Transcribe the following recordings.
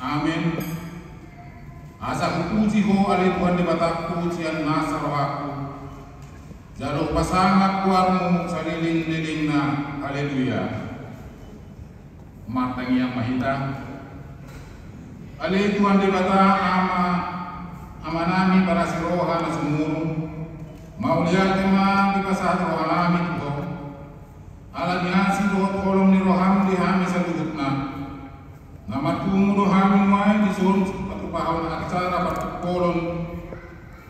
Amin. Asa puji ho ale Tuhan di bataku cian nasa rohaku. Jaluk pasangat kuarmu saliling-lilingna. Haleluya. Matang yang mahita. Ale Tuhan di bata amanami para siroha na sumuru. Maulia tema di pasah rohanami tuho. Ala niasi dohot kolom ni roham di hami saludutna. Nama tumudo hami muay di sun patupahon aksara patukolon.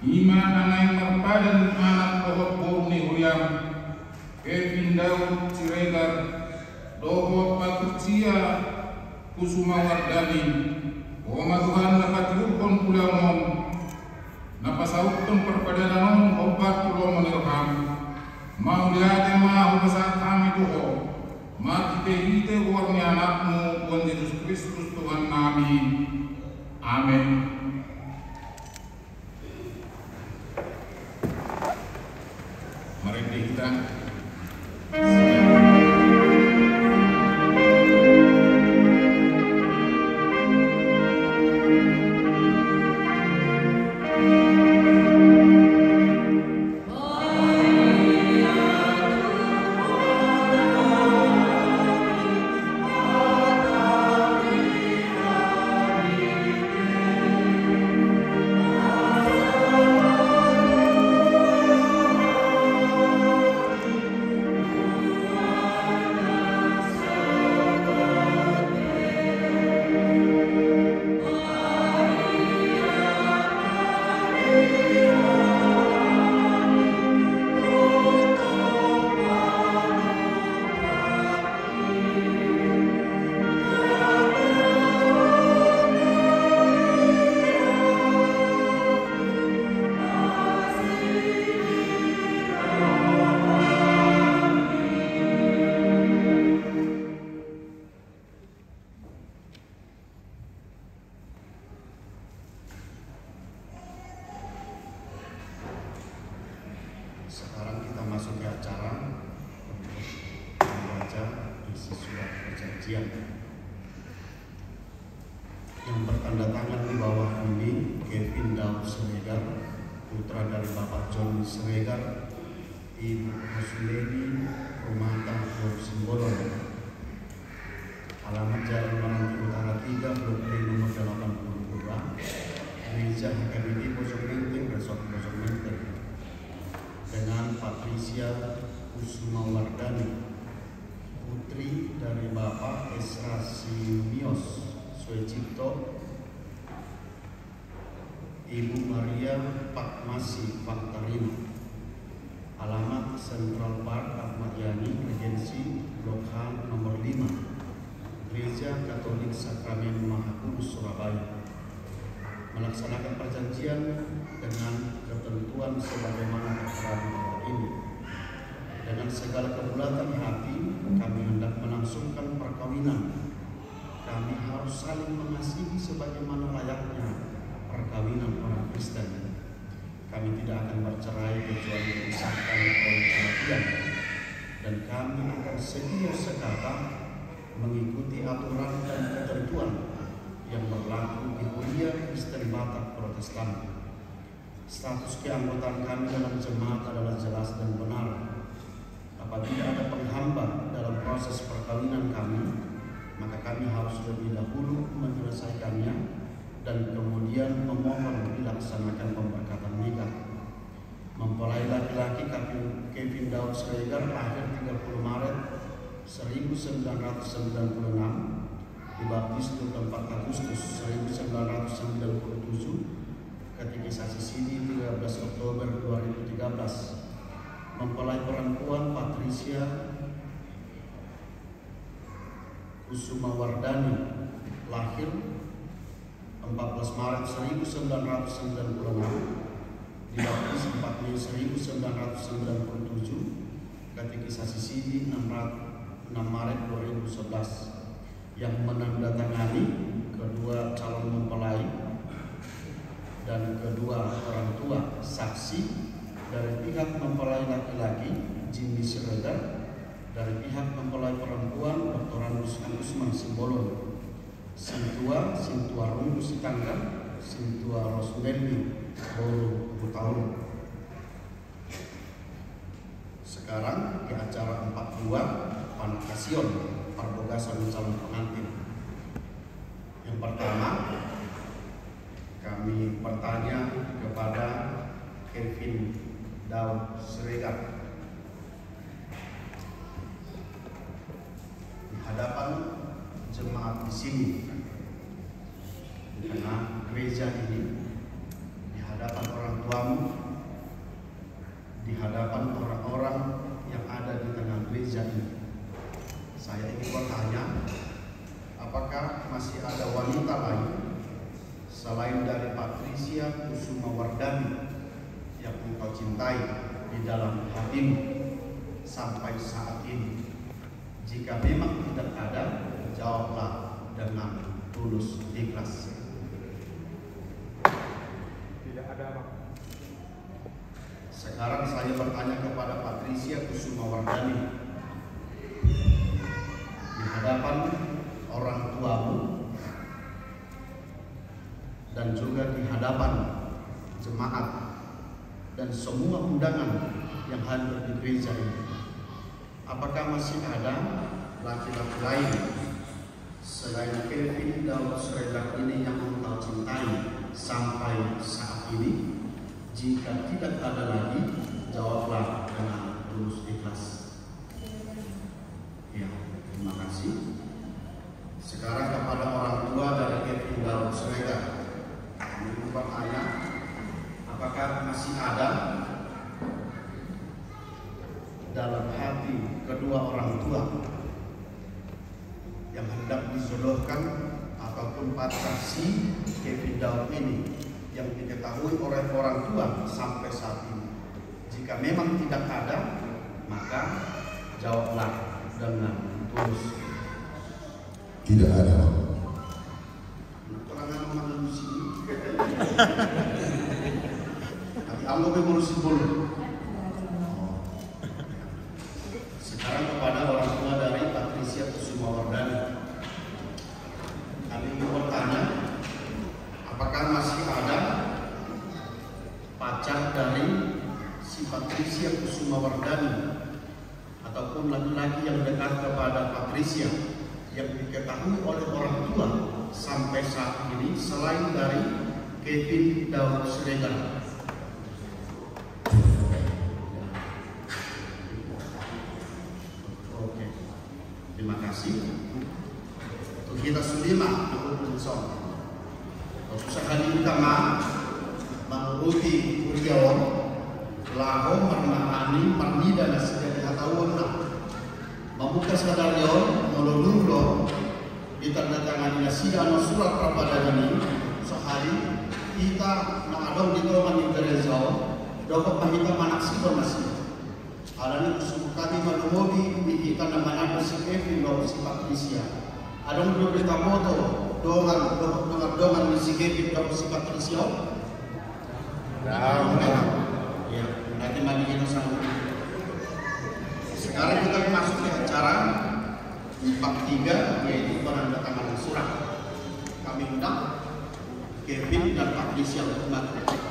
Iman anay marpadan anak dohot korum ni huyam. Kevin Daud Siregar dohot patutsia kusuma wardani. Oma Tuhan napatiupon pulamon. Napasaukton perpadananon obat pulau menirham. Mau lihat mau besar kami doho. Mati hite warni anakmu Tuhan Yesus Kristus Tuhan kami. Amin. Mari kita perjanjian. Yang bertanda tangan di bawah ini Kevin Daud Siregar, putra dari Bapak John Siregar, Ibu Rosuleni Rumata Simbolon. Alamat Jalan Meranti Utara 3, Blok D nomor 82, Gereja HKBD Bojong Menteng, Resort Bojong Menteng. Dengan Patricia Kusuma Wardani, putri dari Bapak Esra Simios Suecipto, Ibu Maria Pakmasi Faktarino. Alamat Central Park Ahmad Yani, Regensi Blok H nomor 5, Gereja Katolik Sakramen Maha Kudus Surabaya. Melaksanakan perjanjian dengan ketentuan sebagaimana tertera di bawah ini. Dengan segala kebulatan hati, kami hendak melangsungkan perkawinan. Kami harus saling mengasihi sebagaimana layaknya perkawinan orang Kristen. Kami tidak akan bercerai kecuali disahkan oleh kematian, dan kami akan setia sekata mengikuti aturan dan ketentuan yang berlaku di Kuliah Kristen Batak Protestan. Status keanggotaan kami dalam jemaat adalah jelas dan benar. Apabila ada penghambat dalam proses perkawinan kami, maka kami harus lebih dahulu menyelesaikannya dan kemudian memohon dilaksanakan pemberkatan nikah. Mempelai laki-laki Kevin Daud Siregar lahir 30 Maret 1996, dibaptis 24 Agustus 1997, katekisasi sini 13 Oktober 2013. Mempelai perempuan Patricia Kusuma Wardani lahir 14 Maret 1996, dibaptis 4 Mei 1997, katekisasi sini 6 Maret 2011. Yang menandatangani kedua calon mempelai dan kedua orang tua saksi dari pihak mempelai laki-laki Jimmy Siregar, dari pihak mempelai perempuan Dr. Usman Simbolon, Sintua Rungu Sitangga, Sintua Rosmelli Bolu Butaun. Sekarang di acara 42 Panakasion Perbogasan calon pengantin. Yang pertama, kami bertanya kepada Kevin Daud Siregar di hadapan jemaat di sini, di tengah gereja ini, di hadapan orang tuamu, di hadapan orang-orang yang ada di tengah gereja ini. Saya ingin bertanya, apakah masih ada wanita lain selain dari Patricia Kusuma Wardani yang engkau cintai di dalam hatimu sampai saat ini? Jika memang tidak ada, jawablah dengan tulus ikhlas. Tidak ada, Pak. Sekarang saya bertanya kepada Patricia Kusuma Wardani di hadapan orang tuamu dan juga di hadapan jemaat dan semua undangan yang hadir di gereja ini, apakah masih ada laki-laki lain selain Kevin Daud Siregar ini yang engkau cintai sampai saat ini? Jika tidak ada lagi, jawablah dengan tulus ikhlas. Ya, terima kasih. Sekarang kepada orang tua dari Kevin Daud Siregar, kami bertanya, apakah masih ada dalam hati kedua orang tua yang hendak dijodohkan ataupun pacar si Kevin Daud ini yang diketahui oleh orang tua sampai saat ini? Jika memang tidak ada, maka jawablah dengan tulus. Tidak ada. Keterangan mana di sini? Tapi Allah mengurusi dulu. Sekarang kepada orang tua dari Patricia Kusuma Wardani, pacar dari si Patricia Kusumawardhani ataupun laki-laki yang dekat kepada Patricia yang diketahui oleh orang tua sampai saat ini selain dari Kevin Daud Siregar. Oke, terima kasih. Untuk kita sulima untuk bersama. Usaha hari utama menguruti Uriawan Laho Marmahani Marnida Nasida Hatawuna membuka sadaryo melululo ditandatangani Nasida no surat prapadagani sehari kita mengadong di Kolman Interezau dapat mahita manaksibon masih alani kusukati manumobi kita namanya si Kevin lo si Patricia adong dulu kita moto dongan si Kevin lo si Patricia ya nanti mandi kita sama. Sekarang kita masuk ke acara bab 3 yaitu penandatanganan surat. Kami undang Kevin dan Patricia untuk mati.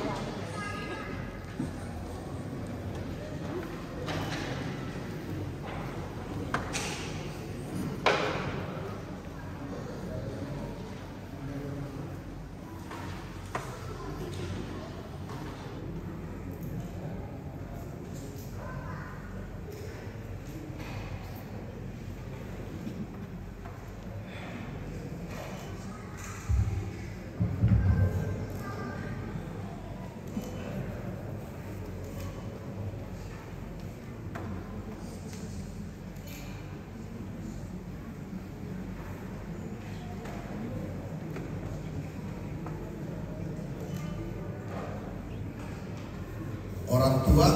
Orang tua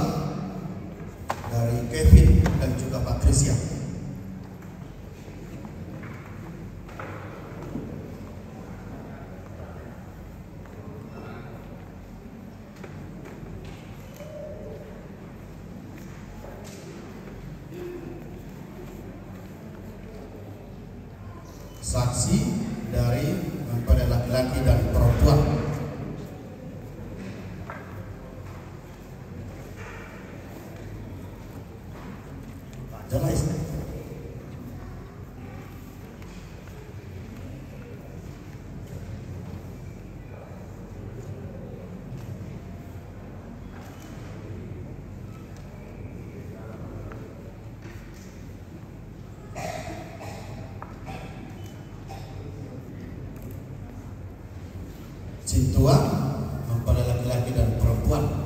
dari Kevin dan juga Patricia. Saksi dari mempelai laki-laki dan perempuan. Jelas. Cintua mempelai laki-laki dan perempuan.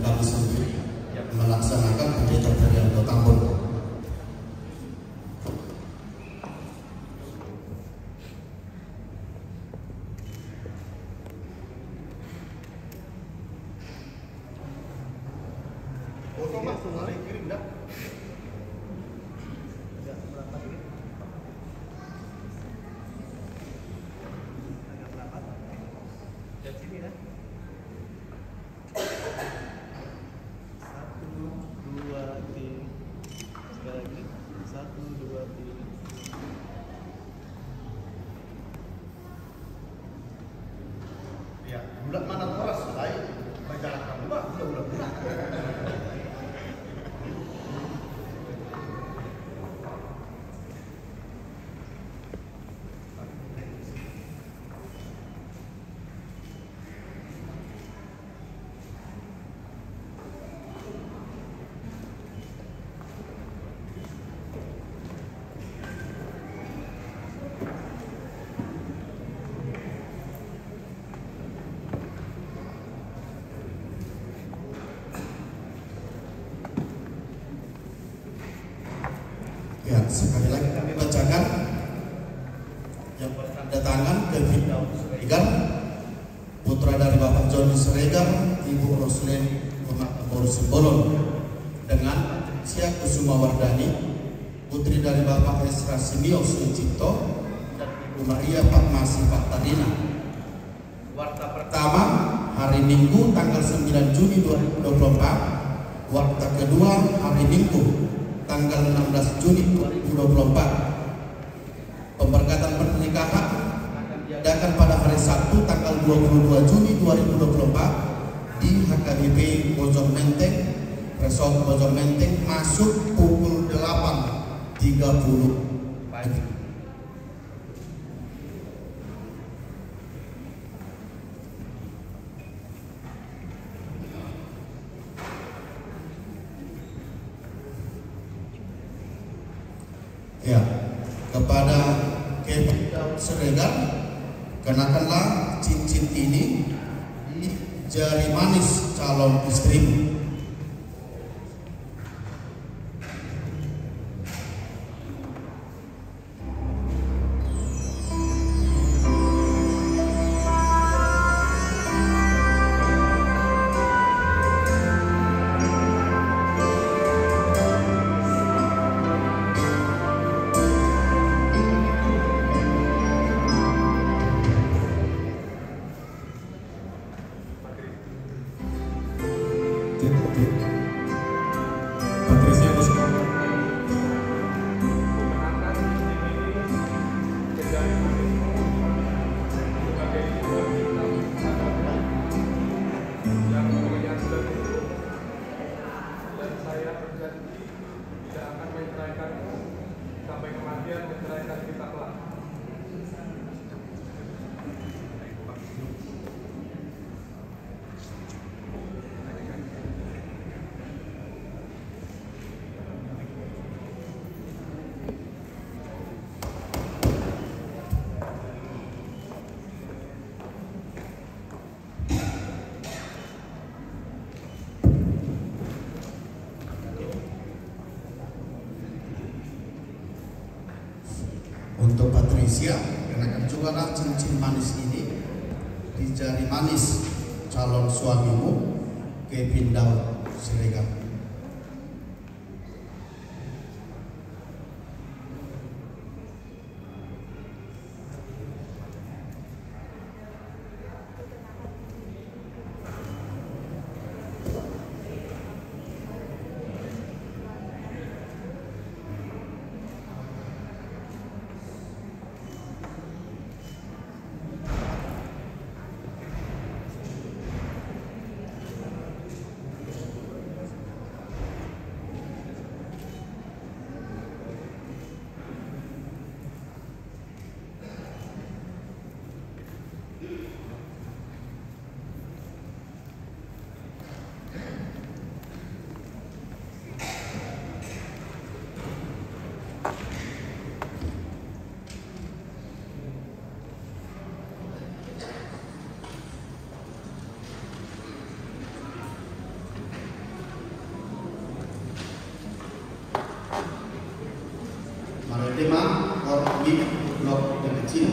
Kami sendiri melaksanakan kegiatan Trianto Tambun. Ya, bulan mana keras baik berjalan kamu bulan. Ya, sekali lagi kami bacakan yang bertanda tangan Kevin Daud Siregar, putra dari Bapak John Siregar, Ibu Roslin Makaboru Simbolon dengan Patricia Kusuma Wardani, putri dari Bapak Esra Simio Sucipto dan Ibu Maria Fatmasi Faktarina. Warta pertama hari Minggu tanggal 9 Juni 2024. Warta kedua hari Minggu tanggal 16 Juni 2024. Pemberkatan pernikahan akan diadakan pada hari Sabtu tanggal 22 Juni 2024 di HKBP Bojong Menteng, Resort Bojong Menteng, masuk pukul 8.30 pagi. Ya, kepada Kevin Daud Siregar, kenakanlah cincin ini di jari manis calon istrimu. Patricia Kusuma. Yang memegang sudah itu, dan saya berjanji tidak akan menceraikanmu sampai kematian menceraikan kita kelak. Untuk Patricia, kenakan juga lah cincin manis ini di jari manis calon suamimu, Kevin Daud Siregar. Tema Korbi Blok dan Kecil.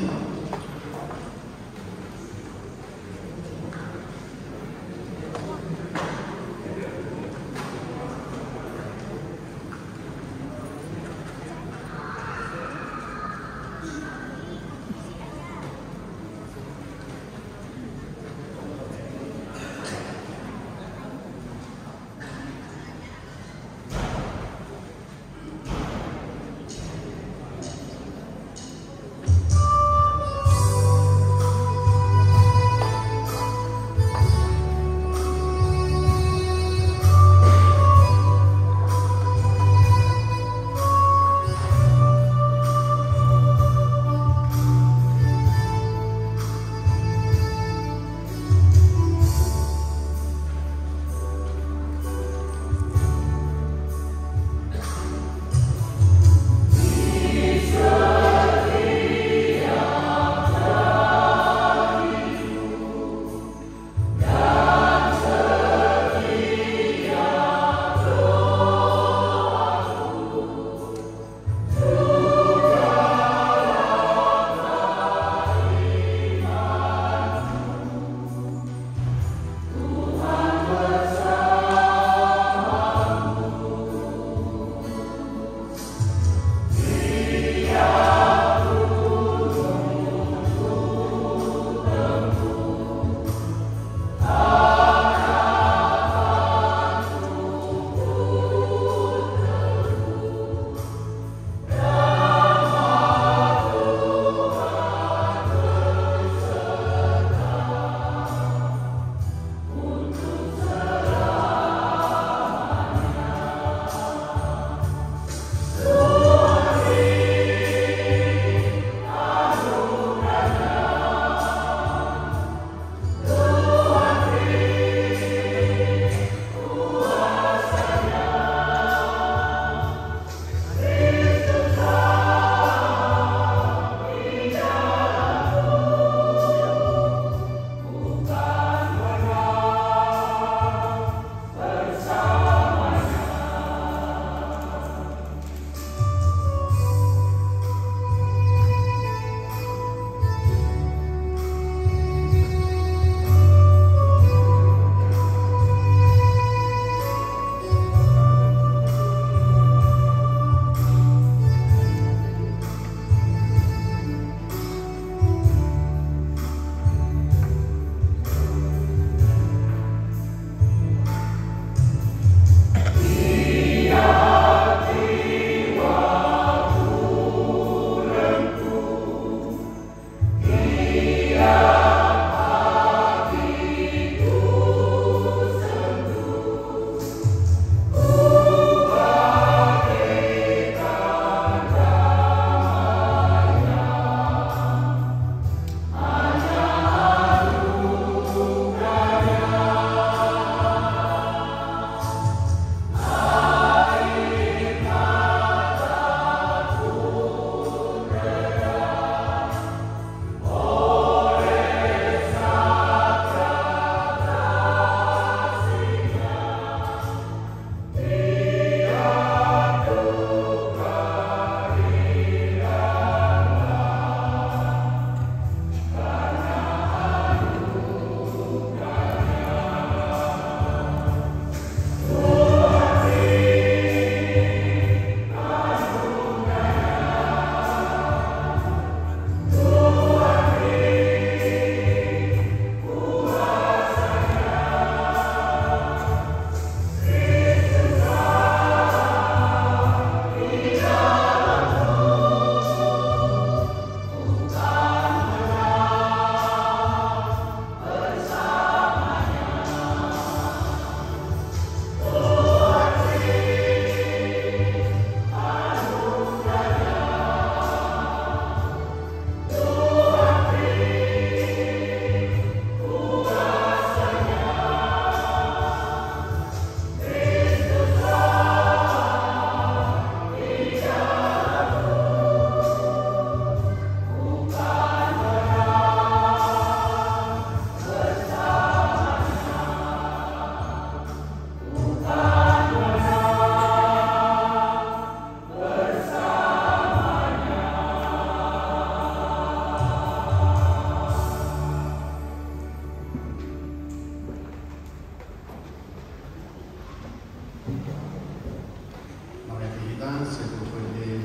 Saudara CPD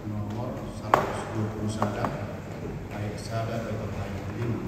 nomor 121 ayat 1 atau ayat 5.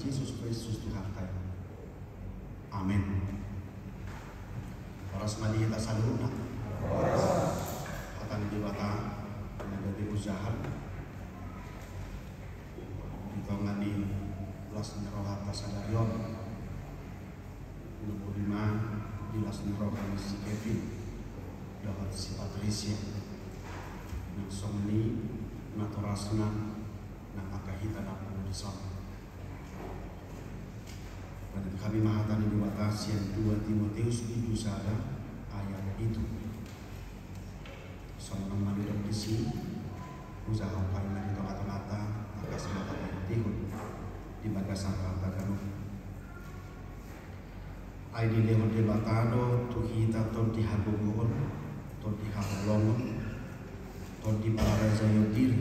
Yesus Kristus Tuhan kita. Amin. Para semadi kita saluna. Akan diwata menjadi usaha. Ditongan di belas nerohat pasadarion. 25 di belas nerohat si Kevin. Dapat si Patricia. Nang somni naturasna nang akahita na pengudison. Dan kami mahatani di batasi yang 2 Timotius 7 ayat itu. Soalnya mandirok di sini usaha paling dari mata-mata maka semata yang tihun di bagasan rata ganuh. Aidi lewat debatado tu kita ton di hagogon ton di haholongon ton di paraza yodir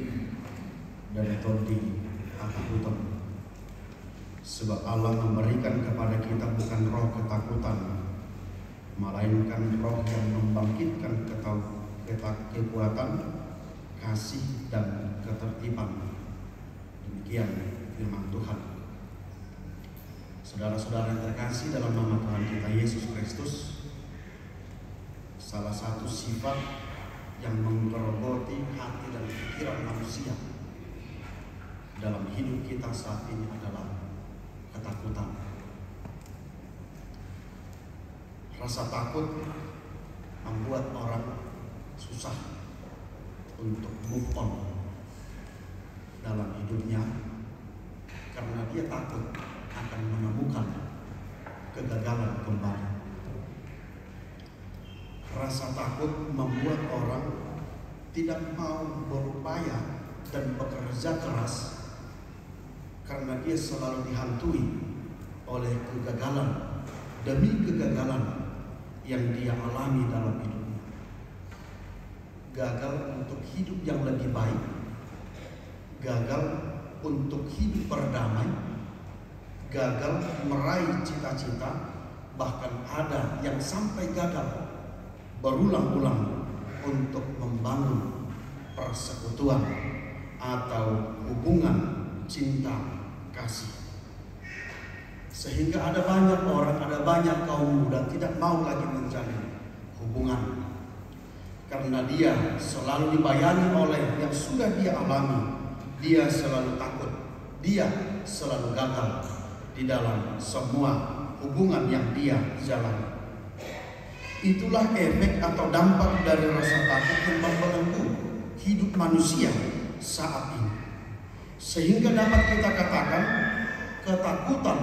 dan ton di akahuton. Sebab Allah memberikan kepada kita bukan roh ketakutan, melainkan roh yang membangkitkan kekuatan, kasih dan ketertiban. Demikian firman Tuhan. Saudara-saudara yang terkasih dalam nama Tuhan kita Yesus Kristus, salah satu sifat yang menggerogoti hati dan pikiran manusia dalam hidup kita saat ini adalah ketakutan. Rasa takut membuat orang susah untuk move on dalam hidupnya karena dia takut akan menemukan kegagalan kembali. Rasa takut membuat orang tidak mau berupaya dan bekerja keras karena dia selalu dihantui oleh kegagalan demi kegagalan yang dia alami dalam hidupnya. Gagal untuk hidup yang lebih baik, gagal untuk hidup berdamai, gagal meraih cita-cita, bahkan ada yang sampai gagal berulang-ulang untuk membangun persekutuan atau hubungan cinta kasih. Sehingga ada banyak orang, ada banyak kaum muda tidak mau lagi menjalin hubungan karena dia selalu dibayangi oleh yang sudah dia alami. Dia selalu takut, dia selalu gagal di dalam semua hubungan yang dia jalani. Itulah efek atau dampak dari rasa takut yang membelenggu hidup manusia saat ini. Sehingga dapat kita katakan ketakutan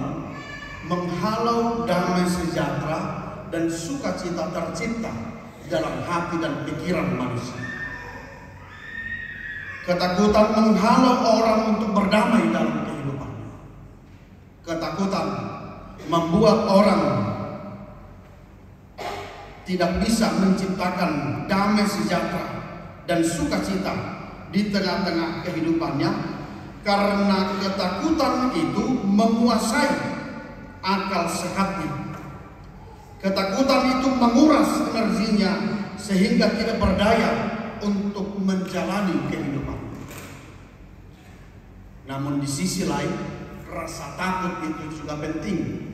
menghalau damai sejahtera dan sukacita tercipta dalam hati dan pikiran manusia. Ketakutan menghalau orang untuk berdamai dalam kehidupannya. Ketakutan membuat orang tidak bisa menciptakan damai sejahtera dan sukacita di tengah-tengah kehidupannya, karena ketakutan itu menguasai akal sehatnya. Ketakutan itu menguras energinya sehingga tidak berdaya untuk menjalani kehidupan. Namun di sisi lain, rasa takut itu juga penting.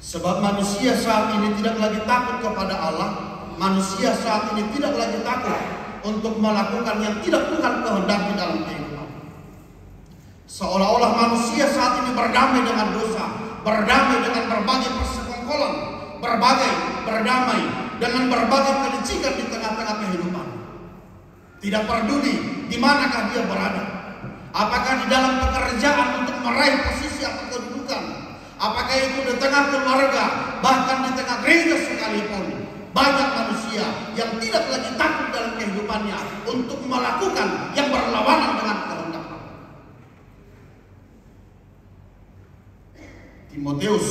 Sebab manusia saat ini tidak lagi takut kepada Allah. Manusia saat ini tidak lagi takut untuk melakukan yang tidak Tuhan kehendaki dalam kehidupan. Seolah-olah manusia saat ini berdamai dengan dosa, berdamai dengan berbagai persekongkolan, berdamai dengan berbagai kelicikan di tengah-tengah kehidupan. Tidak peduli di manakah dia berada. Apakah di dalam pekerjaan untuk meraih posisi atau kedudukan, apakah itu di tengah keluarga, bahkan di tengah gereja sekalipun. Banyak manusia yang tidak lagi takut dalam kehidupannya untuk melakukan yang berlawanan dengan kehendak Allah. Timotius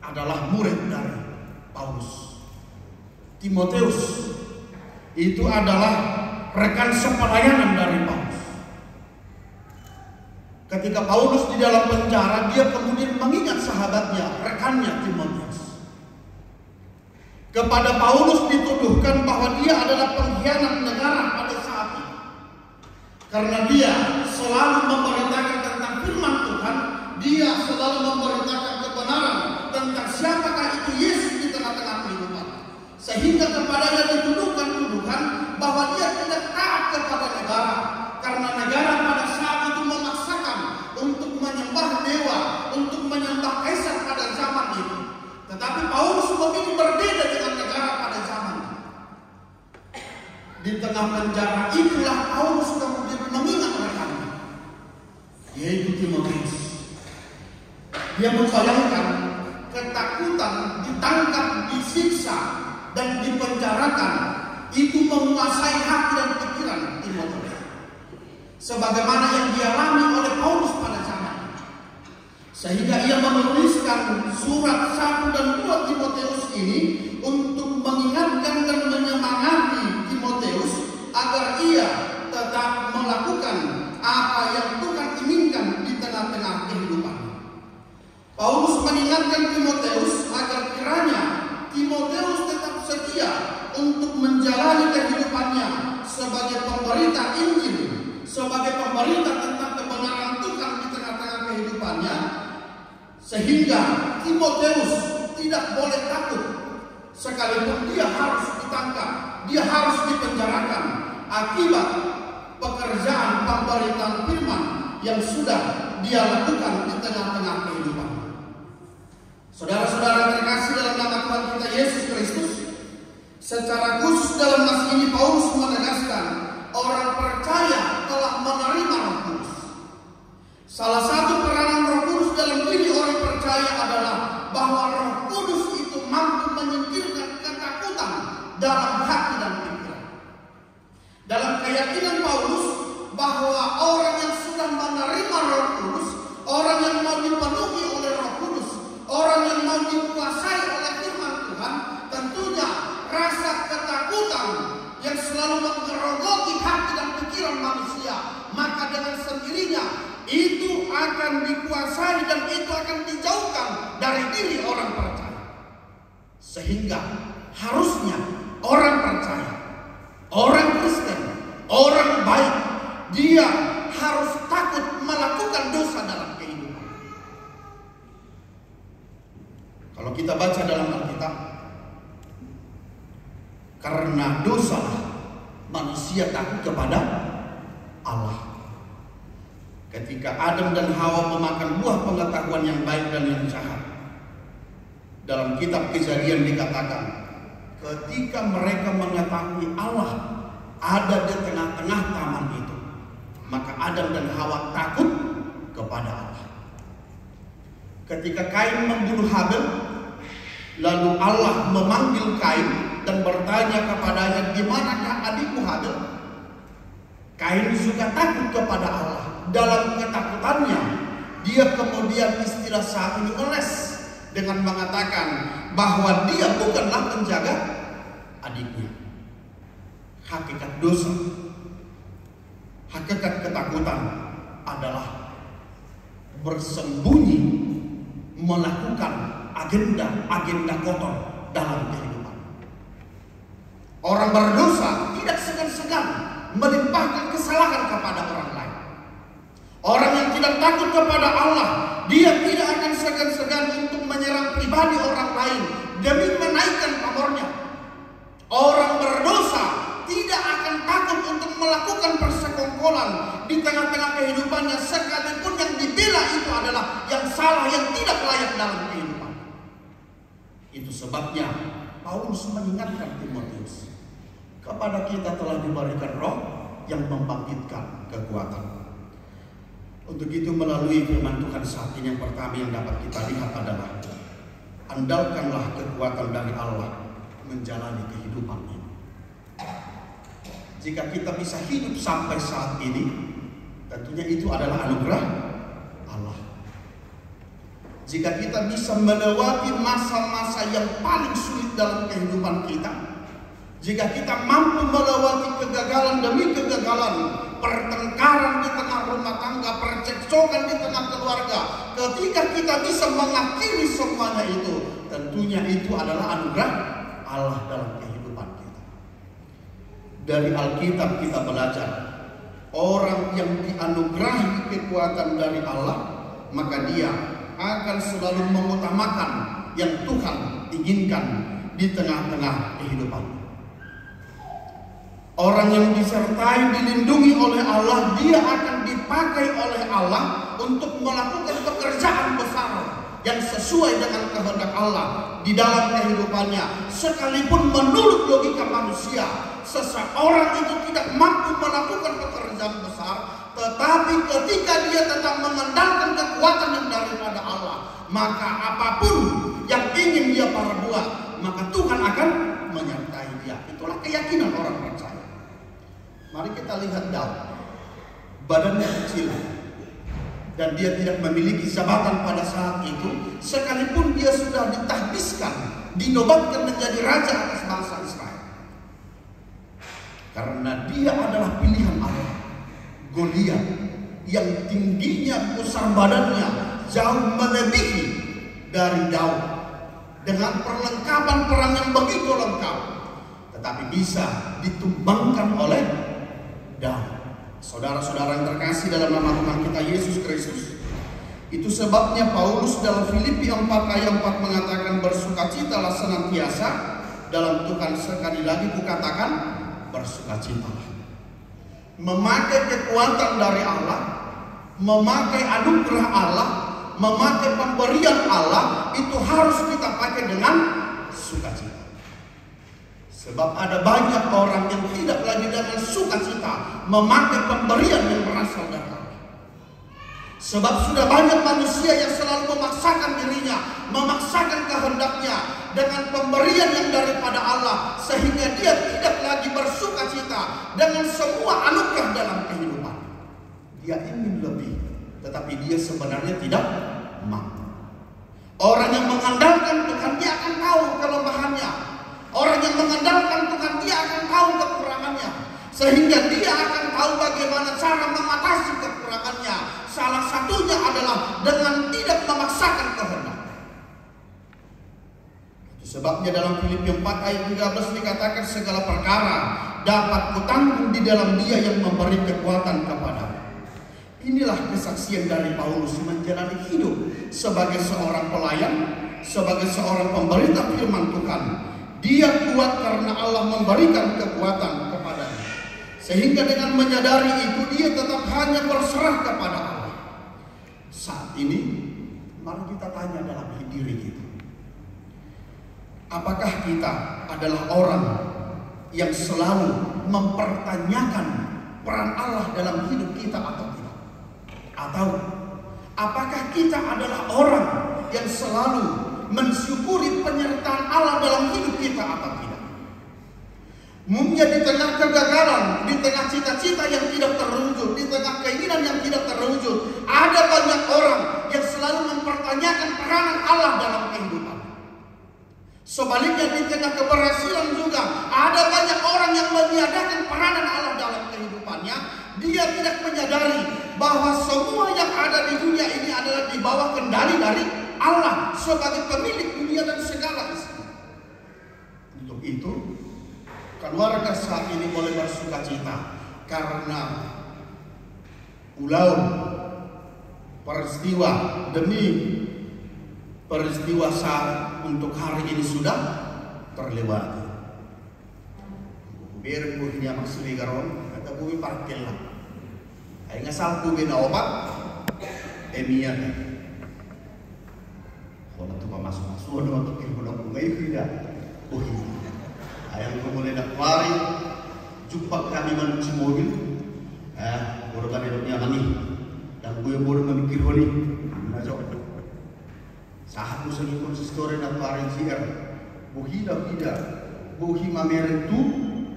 adalah murid dari Paulus. Timotius itu adalah rekan sepelayanan dari Paulus. Ketika Paulus di dalam penjara, dia kemudian mengingat sahabatnya, rekannya Timotius. Kepada Paulus dituduhkan bahwa dia adalah pengkhianat negara pada saat itu. Karena dia selalu memberitakan tentang firman Tuhan, dia selalu memberitakan kebenaran tentang siapakah itu Yesus di tengah-tengah kehidupan. Sehingga kepadanya dituduhkan tuduhan bahwa dia tidak taat kepada negara. Karena negara pada saat itu memaksakan untuk menyembah dewa, untuk menyembah kaisar pada zaman itu. Tetapi Paulus memilih berbeda dengan negara pada zaman itu. Di tengah penjara itulah Paulus kemudian mengingat rekannya, yaitu Timotius. Dia membayangkan ketakutan ditangkap, disiksa, dan dipenjarakan itu menguasai hati dan pikiran Timotius, sebagaimana yang dialami oleh Paulus pada zaman. Sehingga ia menuliskan surat 1 dan 2 Timotius ini untuk mengingatkan dan menyemangati Timotius agar ia tetap melakukan apa yang Tuhan inginkan di tengah-tengah kehidupan. Paulus mengingatkan Timotius agar kiranya Timotius tetap setia untuk menjalani kehidupannya sebagai pemberita Injil, sebagai pemberita tentang kebenaran Tuhan di tengah-tengah kehidupannya. Sehingga Timotius tidak boleh takut sekalipun dia harus ditangkap, dia harus dipenjarakan akibat pekerjaan pemberitaan firman yang sudah dia lakukan di tengah-tengah kehidupan. Saudara-saudara terkasih dalam nama Tuhan kita Yesus Kristus, secara khusus dalam nas ini Paulus menegaskan orang percaya telah menerima Roh Kudus. Salah satu peranan Roh Kudus dalam diri orang percaya adalah bahwa Roh Kudus itu mampu menyingkirkan ketakutan mau dipenuhi oleh Roh Kudus, orang yang mau dikuasai oleh firman Tuhan, tentunya rasa ketakutan yang selalu menggerogoti hati dan pikiran manusia, maka dengan sendirinya itu akan dikuasai dan itu akan dijauhkan dari diri orang percaya. Sehingga harusnya orang percaya, orang Kristen, orang baik, dia harus takut melakukan dosa dalam kehidupan. Kalau kita baca dalam Alkitab, karena dosa manusia takut kepada Allah. Ketika Adam dan Hawa memakan buah pengetahuan yang baik dan yang jahat, dalam kitab Kejadian dikatakan, ketika mereka mengetahui Allah ada di tengah-tengah taman itu, maka Adam dan Hawa takut kepada Allah. Ketika Kain membunuh Habel, lalu Allah memanggil Kain dan bertanya kepadanya, "Di manakah adikmu Habel?" Kain juga takut kepada Allah. Dalam ketakutannya, dia kemudian istilah saat ini oles dengan mengatakan bahwa dia bukanlah penjaga adiknya. Hakikat dosa, hakikat ketakutan adalah bersembunyi melakukan agenda kotor dalam kehidupan. Orang berdosa tidak segan-segan melimpahkan kesalahan kepada orang lain. Orang yang tidak takut kepada Allah, dia tidak akan segan-segan untuk menyerang pribadi orang lain demi menaikkan pamornya. Orang berdosa tidak akan takut untuk melakukan persekongkolan di tengah-tengah kehidupannya, sekalipun yang dibela itu adalah yang salah, yang tidak layak dalam kehidupan. Itu sebabnya Paulus mengingatkan Timotius, kepada kita telah diberikan Roh yang membangkitkan kekuatan. Untuk itu melalui firman Tuhan saat ini, yang pertama yang dapat kita lihat adalah andalkanlah kekuatan dari Allah menjalani kehidupan ini. Jika kita bisa hidup sampai saat ini, tentunya itu adalah anugerah Allah. Jika kita bisa melewati masa-masa yang paling sulit dalam kehidupan kita, jika kita mampu melewati kegagalan demi kegagalan, pertengkaran di tengah rumah tangga, percekcokan di tengah keluarga, ketika kita bisa mengakhiri semuanya itu, tentunya itu adalah anugerah Allah dalam kehidupan kita. Dari Alkitab kita belajar, orang yang dianugerahi kekuatan dari Allah, maka dia akan selalu mengutamakan yang Tuhan inginkan di tengah-tengah kehidupan. Orang yang disertai, dilindungi oleh Allah, dia akan dipakai oleh Allah untuk melakukan pekerjaan besar yang sesuai dengan kehendak Allah di dalam kehidupannya. Sekalipun menurut logika manusia, seseorang itu tidak mampu melakukan pekerjaan besar, tetapi ketika dia tetap mengandalkan kekuatan yang daripada Allah, maka apapun yang ingin dia perbuat, maka Tuhan akan menyertai dia. Itulah keyakinan orang percaya. Mari kita lihat Daud, badannya kecil dan dia tidak memiliki jabatan pada saat itu, sekalipun dia sudah ditahbiskan, dinobatkan menjadi raja atas bangsa Israel. Karena dia adalah pilihan Allah. Goliat yang tingginya, besar badannya jauh melebihi dari Daud, dengan perlengkapan perang yang begitu lengkap, tetapi bisa ditumbangkan oleh Daud. Saudara-saudara yang terkasih dalam nama Tuhan kita Yesus Kristus, itu sebabnya Paulus dalam Filipi 4 ayat 4 mengatakan, bersukacitalah senantiasa dalam Tuhan. Sekali lagi kukatakan, bersukacitalah. Memakai kekuatan dari Allah, memakai anugerah Allah, memakai pemberian Allah, itu harus kita pakai dengan sukacita. Sebab ada banyak orang yang tidak lagi dengan sukacita memakai pemberian yang berasal dari Allah. Sebab sudah banyak manusia yang selalu memaksakan dirinya, memaksakan kehendaknya dengan pemberian yang daripada Allah, sehingga dia tidak lagi bersukacita dengan semua anugerah dalam kehidupan. Dia ingin lebih, tetapi dia sebenarnya tidak kelemahannya. Orang yang mengandalkan Tuhan, dia akan tahu kekurangannya, sehingga dia akan tahu bagaimana cara mengatasi kekurangannya. Salah satunya adalah dengan tidak memaksakan kehendak. Itu sebabnya dalam Filipi 4 ayat 13 dikatakan, segala perkara dapat kutanggung di dalam Dia yang memberi kekuatan kepadamu. Inilah kesaksian dari Paulus menjalani hidup sebagai seorang pelayan, sebagai seorang pemberita firman Tuhan. Dia kuat karena Allah memberikan kekuatan kepadanya. Sehingga dengan menyadari itu, dia tetap hanya berserah kepada Allah. Saat ini, mari kita tanya dalam diri kita. Apakah kita adalah orang yang selalu mempertanyakan peran Allah dalam hidup kita atau tidak? Atau apakah kita adalah orang yang selalu mensyukuri penyertaan Allah dalam hidup kita atau tidak? Mungkin di tengah kegagalan, di tengah cita-cita yang tidak terwujud, di tengah keinginan yang tidak terwujud, ada banyak orang yang selalu mempertanyakan peranan Allah dalam kehidupan. Sebaliknya di tengah keberhasilan juga ada banyak orang yang meniadakan peranan Allah dalam kehidupannya. Dia tidak menyadari bahwa semua yang ada di dunia ini adalah di bawah kendali dari Allah sebagai pemilik dunia dan segala isinya. Untuk itu, keluarga saat ini boleh bersuka cita karena ulau peristiwa demi peristiwa saat untuk hari ini sudah terlewati. Biar buhinya maksudnya garon atau bumi parkir lah. Ay ngasal ko bina obat emiyan. Kalau tu masuk untuk ilmu ngayon tidak. Buhi. Ayang ko mulai nak pari jumpa kami manusia mobil. Korban hidupnya kami. Dan gue baru memikir honi. Najok. Sahat mo sa likod sa story na paring siya, buhi daw ida, buhi mameren tu,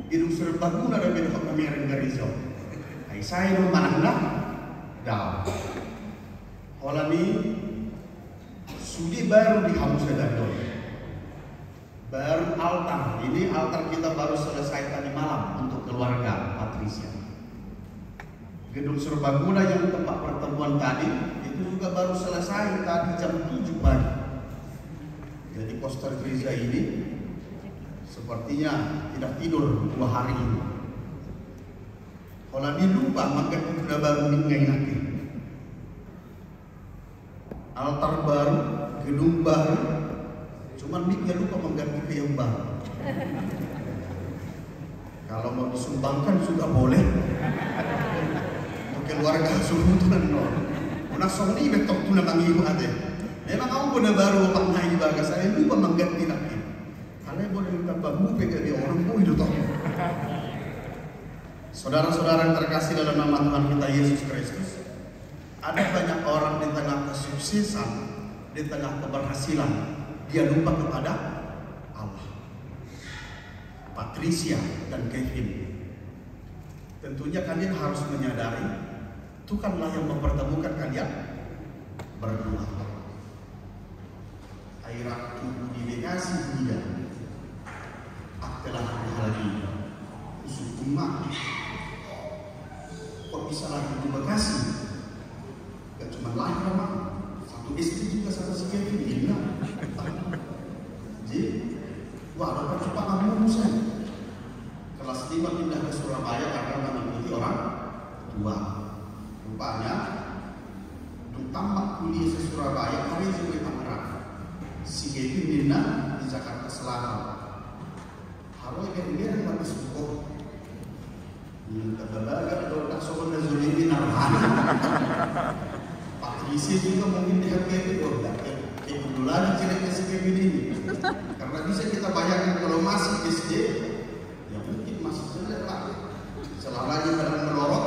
idong serbaguna na binakap mameren garizo. Ay saya no manangla, daw. Holani, sudi baru dihamus sa dado. Baru altar, ini altar kita baru selesai tadi malam untuk keluarga Patricia. Gedung serbaguna yang tempat pertemuan tadi, itu juga baru selesai tadi jam 7 pagi. Jadi poster gereja ini sepertinya tidak tidur 2 hari ini. Kalau dia lupa maka sudah baru ngain lagi. Altar baru, gedung baru, cuman dia lupa mengganti ke yang baru. Kalau mau disumbangkan sudah boleh. Keluarga sultan no. Una soni betok tu na mangiho ate. Memang kamu pun baru pak ngai baga saya lupa mengganti lagi. Kalian boleh minta bamu pega dia orang pun itu toh. Saudara-saudara yang terkasih dalam nama Tuhan kita Yesus Kristus, ada banyak orang di tengah kesuksesan, di tengah keberhasilan, dia lupa kepada Allah. Patricia dan Kevin, tentunya kalian harus menyadari Tuhanlah yang mempertemukan kalian berdua. Airak di Bekasi dia telah lagi usul umat. Kok bisa lagi di Bekasi? Gak cuma lahir mah, satu istri juga sama si Kevin ini. Jadi, wah dapat cepat kamu saya. Kelas 5 pindah ke Surabaya karena mengikuti orang tua. Rupanya tamat kuliah di Surabaya, hari ini di Tangerang. Si Kevin Dina di Jakarta Selatan. Harus dia yang habis buku. Terbaga kalau tak soal nazulin narhana. Patricia juga mungkin dia Kevin dulu lagi cerita si Kevin ini. Karena bisa kita bayangkan kalau masih SD, ya mungkin masih jelek lah. Selamanya kadang melorot.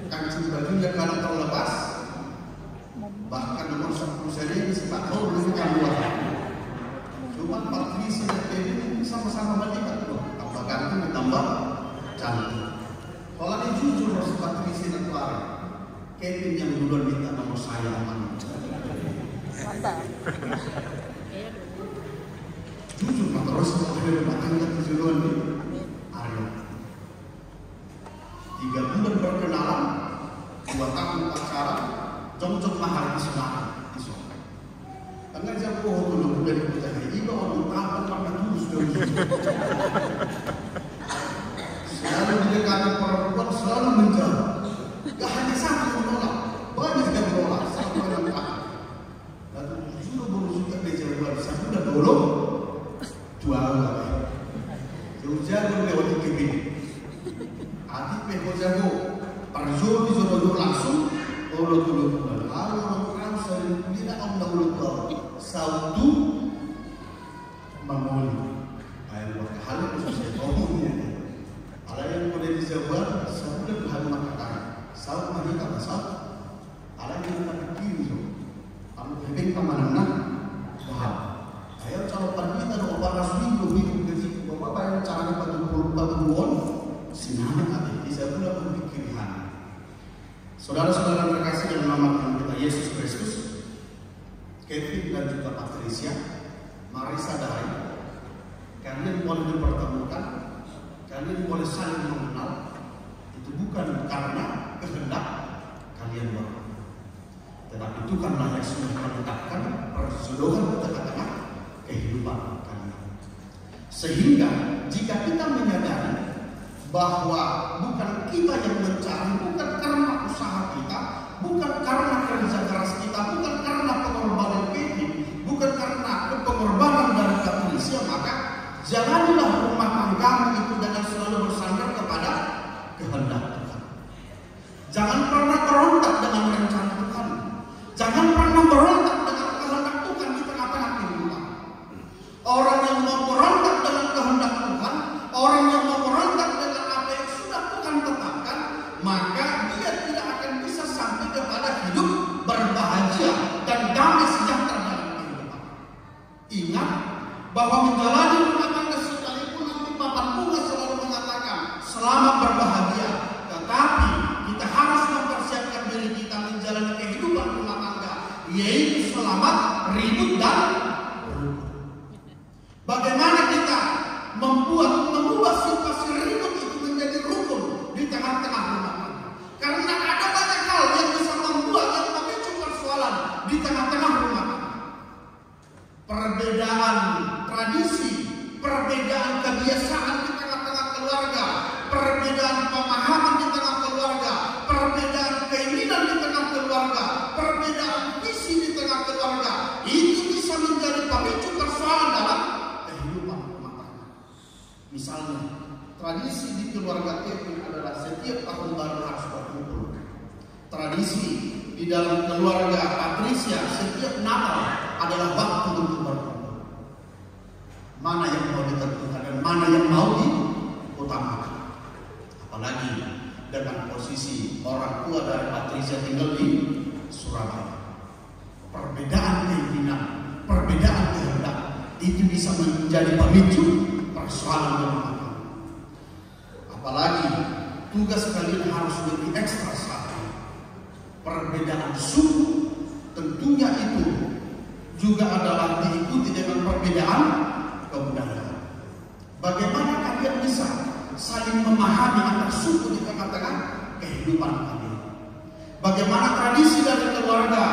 Kancing bajunya kadang terlepas, bahkan nomor 10 saja bisa tak tahu dulu yang luar. Cuma Patricia dan Kevin sama-sama melihat loh, tambah ganteng ditambah cantik. Kalau dia jujur harus Patricia dan Clara, Kevin yang duluan minta nomor saya aman. Mantap. sudah rumah tangga tujuan di Aryo. 3 bulan berkenalan, 2 tahun pacaran, jong-jong mahal di sana. Karena saya pohon dulu dari kita ini, orang tahan karena dulu sudah selalu didekati perempuan, selalu menjauh. Gak hanya satu menolak, banyak yang menolak, satu yang menolak. Lalu sudah baru suka dijawab, saya sudah dulu jual lagi. Jauh-jauh lewat kebin. Adik peko jago, parjo disuruh langsung, orang dulu. Lalu orang sering tidak orang dulu. Sautu Mamoni ayam wakahal itu saya ngomongnya ala yang boleh dijawab sebelum bahan makanan saut mari kata saut ala yang kita kiri kamu bebek kemana-mana paham ayam kalau pergi dan obat rasmi lebih gaji bapak bayar caranya pada bulan sinama ada bisa pula berpikiran. Saudara-saudara terkasih yang menyelamatkan kita Yesus Kristus, Kevin dan juga Patricia, mari sadari, kalian boleh dipertemukan, kalian boleh saling mengenal, itu bukan karena kehendak kalian berdua, tetapi Tuhanlah yang sudah menetapkan perjodohan di tengah-tengah kehidupan kalian. Sehingga jika kita menyadari bahwa bukan kita yang mencari, bukan karena usaha kita, bukan karena kerja keras kita, bukan karena pengorbanan Kevin, bukan karena pengorbanan dari Patricia, maka jalanilah rumah tanggamu itu dengan selalu bersandar kepada kehendak Tuhan. Jangan pernah berontak dengan rencana Tuhan. Jangan pernah berontak dengan kehendak Tuhan di tengah-tengah kehidupan. Orang yang mau berontak dengan kehendak Tuhan, orang yang mau berontak dengan apa yang sudah Tuhan tetapkan, maka dia tidak akan bisa sampai kepada hidup berbahagia dan damai sejahtera dalam kehidupan. Ingat bahwa menjalani rumah tangga sekalipun nanti Bapak Bunga selalu mengatakan selamat berbahagia, tetapi kita harus mempersiapkan diri kita menjalani kehidupan rumah tangga, yaitu selamat ribut dan berukun. Bagaimana kita mengubah situasi ribut itu menjadi rukun di tengah-tengah rumah tangga? Karena ada banyak hal yang bisa membuat yang memicu persoalan di tengah-tengah rumah tangga. Perbedaan tradisi, perbedaan kebiasaan di tengah-tengah keluarga, perbedaan pemahaman di tengah keluarga, perbedaan keinginan di tengah keluarga, perbedaan visi di tengah keluarga, itu bisa menjadi pemicu persoalan dalam kehidupan rumah tangga. Misalnya, tradisi di keluarga Kevin adalah setiap tahun baru harus berkumpul. Tradisi di dalam keluarga Patricia setiap Natal adalah waktu untuk berkumpul. Mana yang mau ditentukan dan mana yang mau diutamakan. Apalagi dengan posisi orang tua dari Patricia tinggal di Surabaya. Perbedaan keinginan, perbedaan kehendak itu bisa menjadi pemicu persoalan rumah tangga. Apalagi tugas kalian harus lebih ekstra satu. Perbedaan suku tentunya itu juga adalah diikuti dengan perbedaan kebudayaan. Bagaimana kalian bisa saling memahami antar suku di tengah-tengah kehidupan kalian? Bagaimana tradisi dari keluarga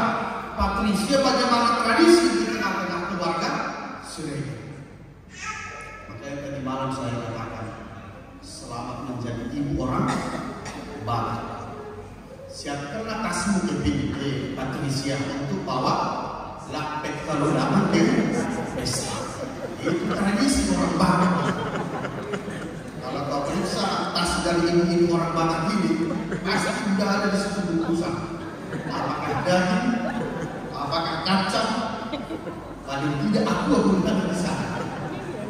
Patricia, bagaimana tradisi di tengah-tengah keluarga Siregar? Makanya tadi malam saya katakan, selamat menjadi ibu orang Batak. Siapkanlah tasmu ke Patricia untuk bawa lapek kalau dapat desa. Itu tradisi orang Batak. Kalau kau periksa tas dari ibu-ibu orang Batak ini, pasti sudah ada di situ bungkusan. Apakah daging, apakah kacang, paling tidak aku pun ada di sana.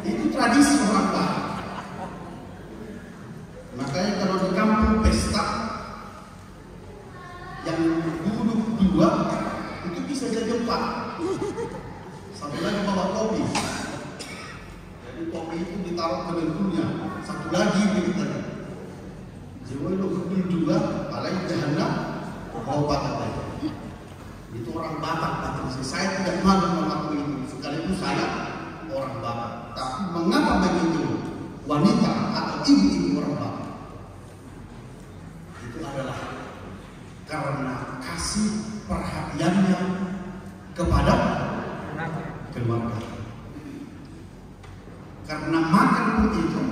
Itu tradisi orang Batak. Makanya kalau di kampung pesta yang duduk dua itu bisa jadi 4. Satu lagi bawa kopi. Jadi kopi itu ditaruh ke dengkulnya. Satu lagi begitu. Jiwa itu berdua juga, paling jahanam bawa Batak lagi. Itu orang Batak. Saya tidak malu mengakui itu. Sekaligus saya orang Batak, tapi Mengapa begitu? Wanita atau ibu-ibu orang bapak itu adalah karena kasih perhatiannya kepada keluarga. Karena makan pun itu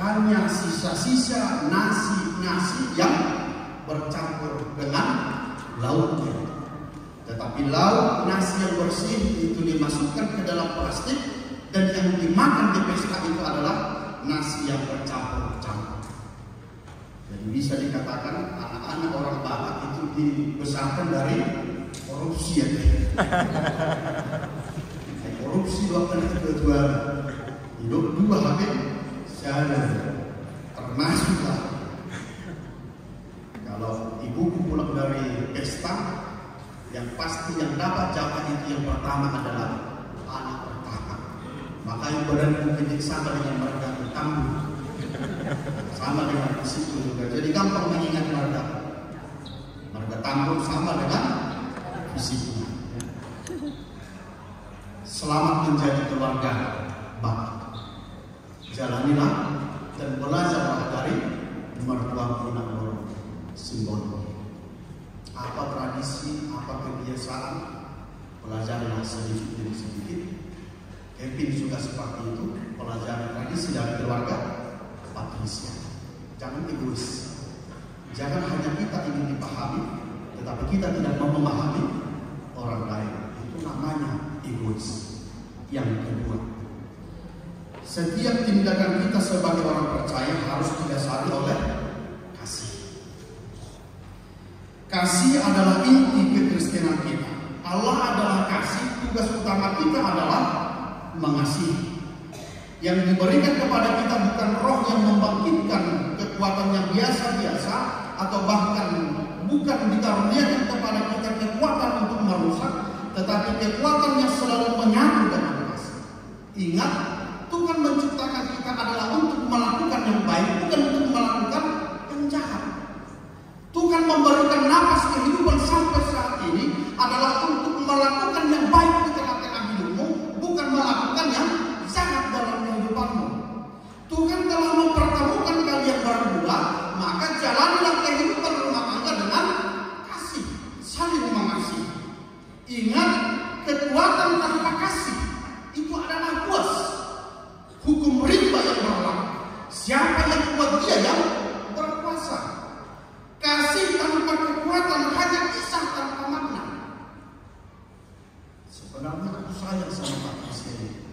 hanya sisa-sisa nasi yang bercampur dengan lauknya. Tetapi lauk nasi yang bersih itu dimasukkan ke dalam plastik, dan yang dimakan di pesta itu adalah nasi yang bercampur-campur. Jadi bisa dikatakan anak-anak orang Batak itu dibesarkan dari korupsi ya. Korupsi bahkan kedua hidup dua habis saya termasuklah. Kalau ibuku pulang dari pesta, yang pasti yang dapat jatah itu yang pertama adalah anak pertama. Makanya badanku gede sama dengan mereka Tambu, sama dengan situ juga. Jadi gampang mengingat marga Tambu sama dengan fisiknya. Selamat menjadi keluarga Bapak. Jalanilah dan belajarlah dari mertua Pinang Simbol. Apa tradisi, apa kebiasaan, pelajarilah sedikit demi sedikit. Kevin juga seperti itu, pelajari tradisi dari keluarga Patricia. Jangan egois. Jangan hanya kita ingin dipahami, tetapi kita tidak mau memahami orang lain. Itu namanya egois. Yang kedua, setiap tindakan kita sebagai orang percaya harus didasari oleh kasih. Kasih adalah inti kekristenan kita. Allah adalah kasih. Tugas utama kita adalah mengasihi. Yang diberikan kepada kita bukan roh yang membangkitkan kekuatan yang biasa-biasa, atau bahkan bukan dikaruniakan kepada kita kekuatan untuk merusak, tetapi kekuatan yang selalu menyatu dengan kasih. Ingat, Tuhan menciptakan kita adalah untuk melakukan yang baik, bukan untuk melakukan yang jahat. Tuhan memberikan napas kehidupan sampai saat ini adalah untuk melakukan yang baik di tengah-tengah hidupmu, bukan melakukan yang jahat dalam kehidupanmu. Tuhan telah mempertemukan kalian berdua, maka jalanilah kehidupan rumah tangga dengan kasih, saling mengasihi. Ingat, kekuatan tanpa kasih itu adalah buas. Hukum rimba yang berlaku. Siapa yang kuat, dia yang berkuasa. Kasih tanpa kekuatan hanya kisah tanpa makna. Sebenarnya aku sayang sama Patricia ini.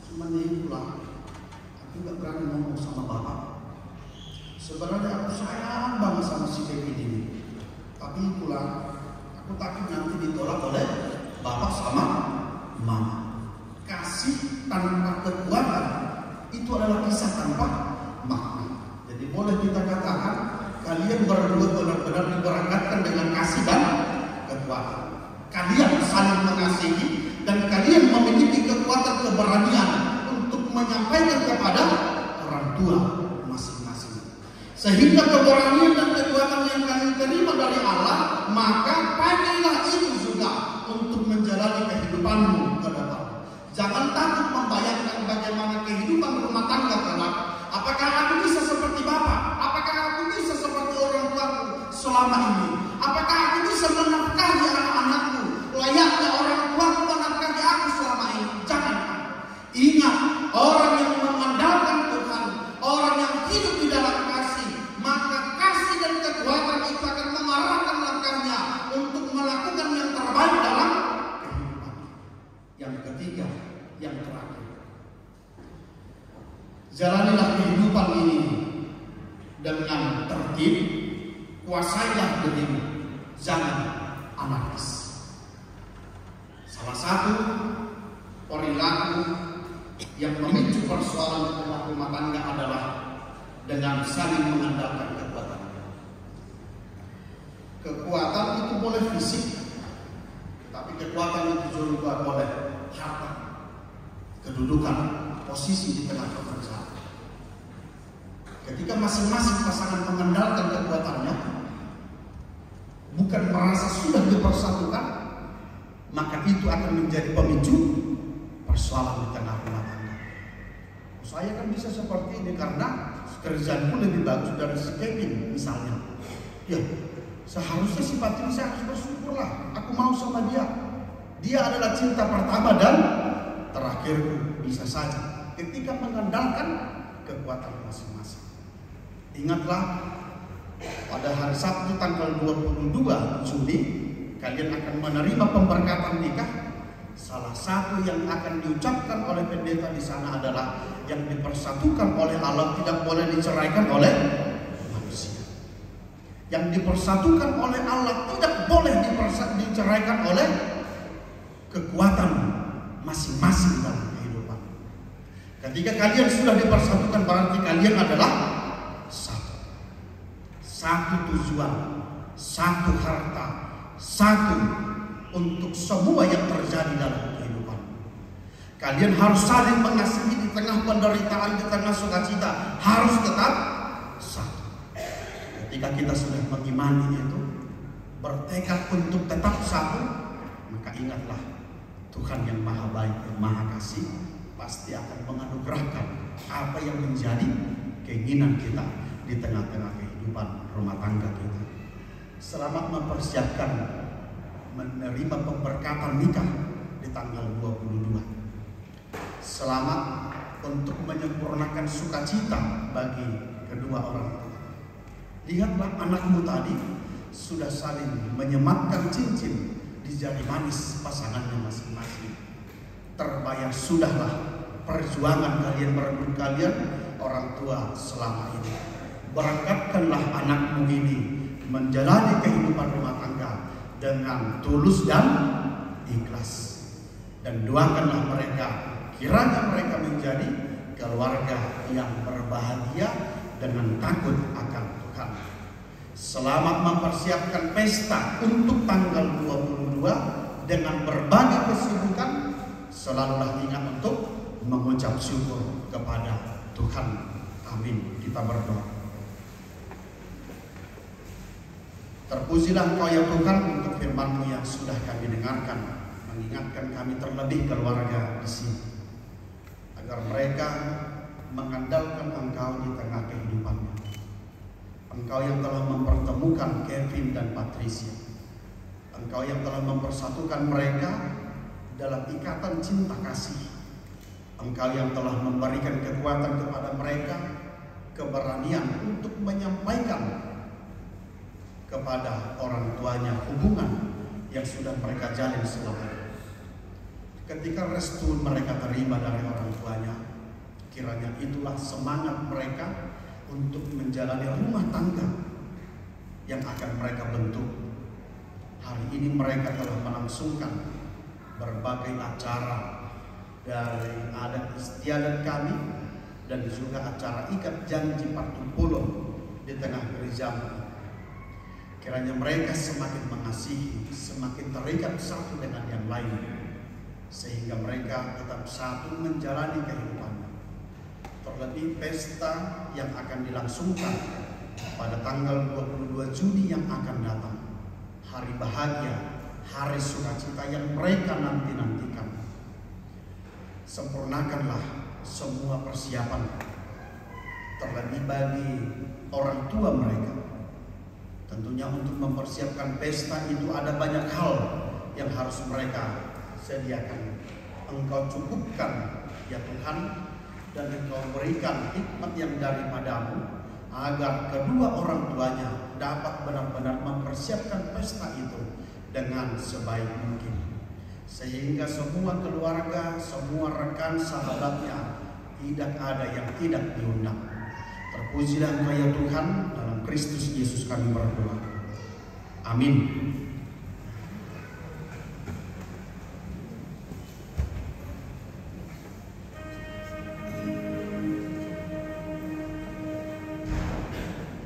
Cuma ini pulang, aku gak berani ngomong sama bapak. Sebenarnya aku sayang banget sama si Kevin ini. Tapi pulang, aku takut nanti ditolak oleh bapak sama mama. Kasih tanpa kekuatan itu adalah kisah tanpa makna. Jadi boleh kita katakan kalian berdua benar-benar diberangkatkan dengan kasih dan kekuatan. Kalian saling mengasihi dan kalian memiliki kekuatan keberanian untuk menyampaikan kepada orang tua masing-masing. Sehingga keberanian dan kekuatan yang kalian terima dari Allah, maka pakailah itu juga untuk menjalani kehidupanmu ke depan. Jangan takut membayangkan bagaimana kehidupan rumah tangga kelak. Apakah aku bisa seperti bapak? Apakah aku bisa seperti orang tuaku selama ini? Apakah aku bisa menafkahi anak-anakku layaknya orang tuaku menafkahi aku selama ini? Jangan. Ingat, orang yang mengandalkan Tuhan, orang yang hidup di dalam kasih, maka kasih dan kekuatan itu akan mengarahkan langkahnya untuk melakukan yang terbaik dalam kehidupan. Yang ketiga, yang terakhir, jalanilah kehidupan ini dengan tertib, kuasailah dirimu, jangan anarkis. Salah satu perilaku yang memicu persoalan dalam rumah tangga adalah dengan saling mengandalkan kekuatan. Kekuatan itu boleh fisik, tapi kekuatan itu juga boleh harta, kedudukan, posisi di tengah pekerjaan. Ketika masing-masing pasangan mengandalkan kekuatannya, bukan merasa sudah dipersatukan, maka itu akan menjadi pemicu persoalan di tengah rumah tangga. saya kan bisa seperti ini karena kerjaanku lebih bagus dari si Kevin misalnya. Ya, seharusnya sifat ini saya harus bersyukurlah. Aku mau sama dia. Dia adalah cinta pertama dan terakhirku. Bisa saja ketika mengandalkan kekuatan masing-masing. Ingatlah, pada hari Sabtu tanggal 22 Juni kalian akan menerima pemberkatan nikah. Salah satu yang akan diucapkan oleh pendeta di sana adalah yang dipersatukan oleh Allah tidak boleh diceraikan oleh manusia. Yang dipersatukan oleh Allah tidak boleh diceraikan oleh kekuatan masing-masing dalam kehidupan. Ketika kalian sudah dipersatukan, berarti kalian adalah satu. Satu tujuan, satu harta, satu untuk semua yang terjadi dalam kehidupan. Kalian harus saling mengasihi di tengah penderitaan, di tengah sukacita, harus tetap satu. Ketika kita sudah mengimani itu, bertekad untuk tetap satu, maka ingatlah Tuhan yang maha baik dan maha kasih pasti akan menganugerahkan apa yang menjadi keinginan kita di tengah-tengah kehidupan rumah tangga kita. Selamat mempersiapkan menerima pemberkatan nikah di tanggal 22. Selamat untuk menyempurnakan sukacita bagi kedua orang tua. Lihatlah anakmu tadi sudah saling menyematkan cincin di jari manis pasangannya masing-masing. Terbayar sudahlah perjuangan kalian merebut kalian orang tua selama ini. Berangkatkanlah anakmu ini menjalani kehidupan rumah tangga dengan tulus dan ikhlas, dan doakanlah mereka kiranya mereka menjadi keluarga yang berbahagia dengan takut akan Tuhan. Selamat mempersiapkan pesta untuk tanggal 22 dengan berbagai kesibukan. Selalulah ingat untuk mengucap syukur kepada Tuhan. Amin. Kita berdoa. Terpujilah Engkau ya Tuhan untuk firman-Mu yang sudah kami dengarkan, mengingatkan kami terlebih keluarga di sini, agar mereka mengandalkan Engkau di tengah kehidupannya. Engkau yang telah mempertemukan Kevin dan Patricia, Engkau yang telah mempersatukan mereka dalam ikatan cinta kasih, Engkau yang telah memberikan kekuatan kepada mereka, keberanian untuk menyampaikan kepada orang tuanya hubungan yang sudah mereka jalin selama ini. Ketika restu mereka terima dari orang tuanya, kiranya itulah semangat mereka untuk menjalani rumah tangga yang akan mereka bentuk. Hari ini mereka telah melangsungkan berbagai acara, dari adat istiadat kami dan juga acara ikat janji Partupulung di tengah gereja. Kiranya mereka semakin mengasihi, semakin terikat satu dengan yang lain, sehingga mereka tetap satu menjalani kehidupan. Terlebih pesta yang akan dilangsungkan pada tanggal 22 Juni yang akan datang, hari bahagia, hari sukacita yang mereka nanti-nantikan. Sempurnakanlah semua persiapan, terlebih bagi orang tua mereka. Tentunya untuk mempersiapkan pesta itu ada banyak hal yang harus mereka sediakan. Engkau cukupkan ya Tuhan, dan Engkau berikan hikmat yang daripadamu agar kedua orang tuanya dapat benar-benar mempersiapkan pesta itu dengan sebaik mungkin, sehingga semua keluarga, semua rekan sahabatnya tidak ada yang tidak diundang. Terpujilah Engkau ya Tuhan, dalam Kristus Yesus kami berdoa. Amin.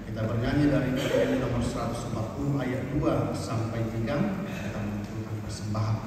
Kita bernyanyi dari nyanyian nomor 140 ayat 2 sampai 3. Kita menunjukkan persembahan.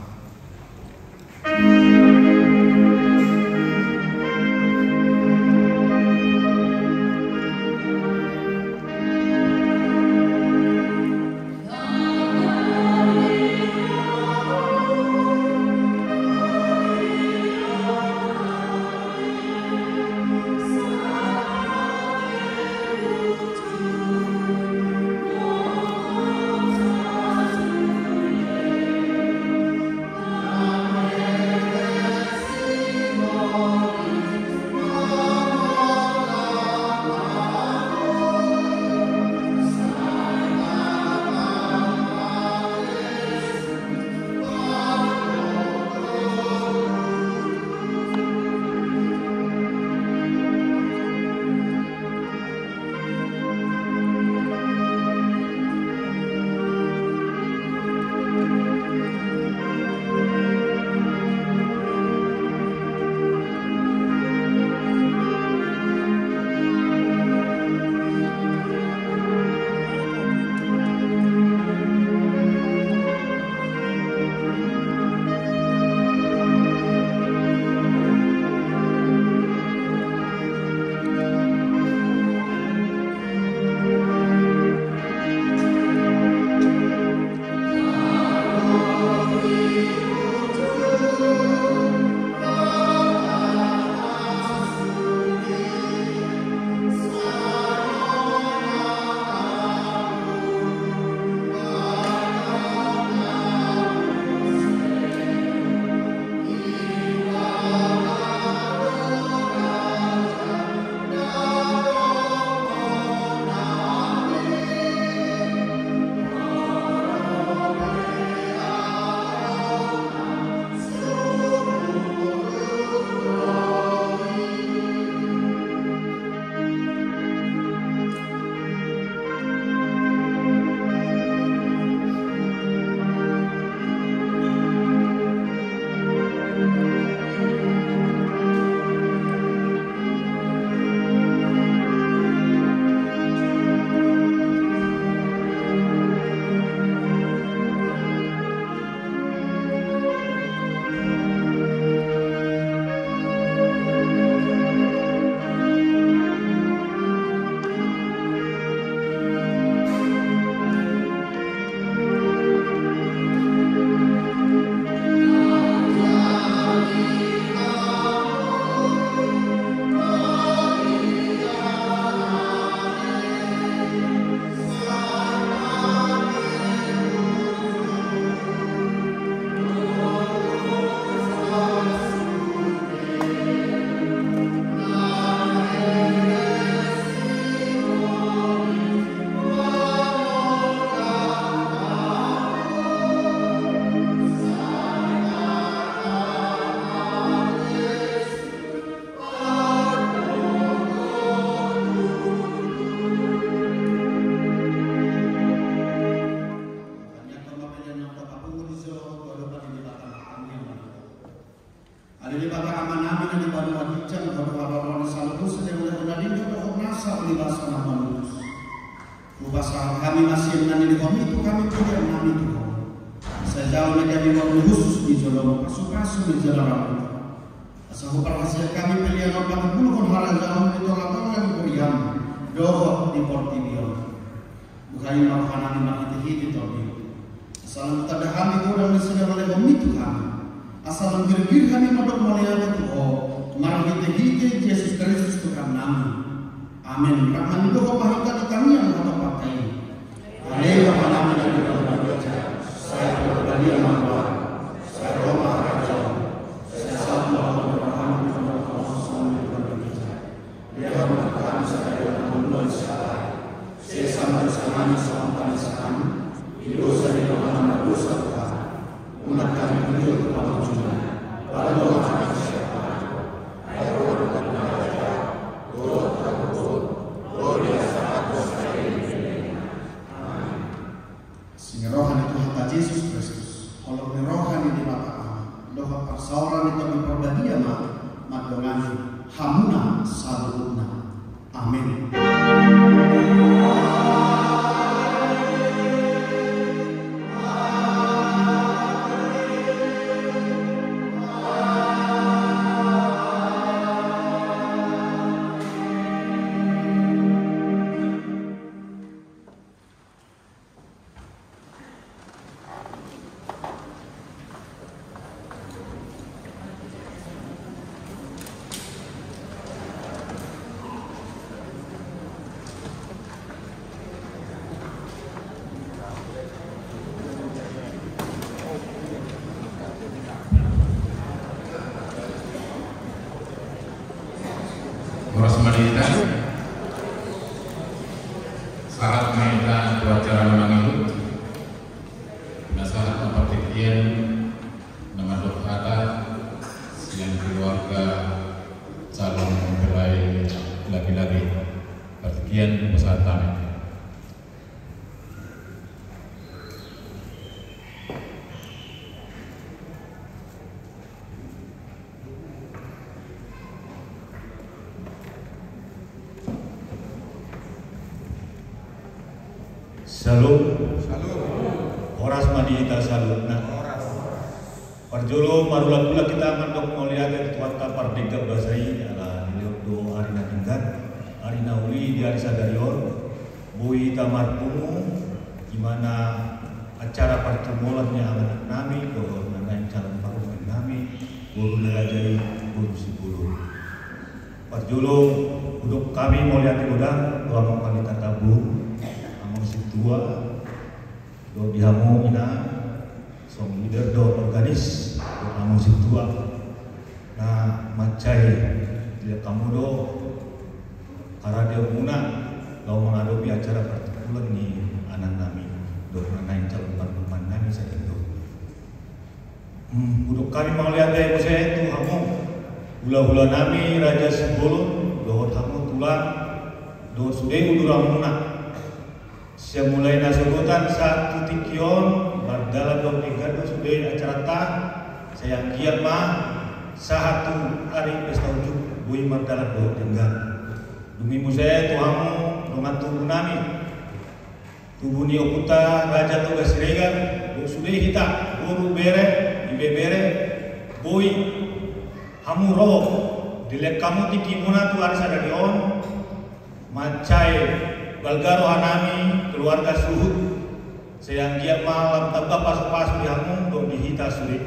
Ada di baka aman-aman dan di badu hadijan badu harapan salutu sedang oleh unadin untuk nasa libasa nama lulus. Ubasa kami masih menani di kami itu kami tidak menani itu. Sejauh ini kami mau khusus di jalan pasu-pasu di jalan rambut. Asal perhasil kami pilihan 40 konharan jalan di tolak-tolak lagi beriam. Dohot di Portibio. Bukan makanan yang hiti-hiti tadi. Asal kita dah kami kurang disini oleh pemitu kami. Asal menggir-gir kami pada mulia itu. Marah hiti-hiti Yesus Kristus Tuhan nama. Amin. Rahman itu pahitkan kami yang kata pakai. Haleluya nama dan saya berbagi dengan Tuhan. Saya Roma Raja. Saya sama Abraham dengan Tuhan berbagi. Dia mengatakan saya dengan manusia. Saya sama dengan sama kami. Dosa di dalam dosa Tuhan. Umat kami menuju kepada Tuhan. Pada doa kami siapa? Ayo berdoa kepada doa takut. Gloria Santo Amin. Sini rohani Tuhan Yesus Kristus. Kalau rohani di mata doa persauran itu diperbadia madongan hamuna salutna. Amin. Saat mereka beracara menangis, nasihat mempertikian nama doa yang keluarga calon mempelai laki-laki pertikian besar kami. Salut. Horas manita salut. Nah, parjolo marula pula kita mandok melihat tuan kapar dega basai ala do arina tingkat arina uli di arisa darior bui tamar pumu gimana acara pertemuannya anak nami dohor nanain calon paruman nami guru derajai guru si guru parjolo untuk kami mau lihat udang doa mempalita tabung dua do dihamu ina som leader do organis do hamu situa na macai dia kamu do ara dia guna do menghadapi acara pertemuan ni anak nami do nanain calon paruman nami saya do untuk kami mau lihat dari saya itu hamu hula-hula nami raja sebelum do hamu tulang do sudah uduramuna. Saya mulai nasebutan satu tikion berdala dong negara sudah acara tah saya giat mah satu hari pesta ujuk bui berdala dong tenggang demi musaya tuamu dengan tubuh nami tubuh ni okuta raja tugas regan sudah kita guru bere ibe bere bui hamu roh dilek kamu tikimuna tu hari sadari on macai Balgaro hanami keluarga suhud sayang dia malam tabak pas-pas di hamung dong dihita sulit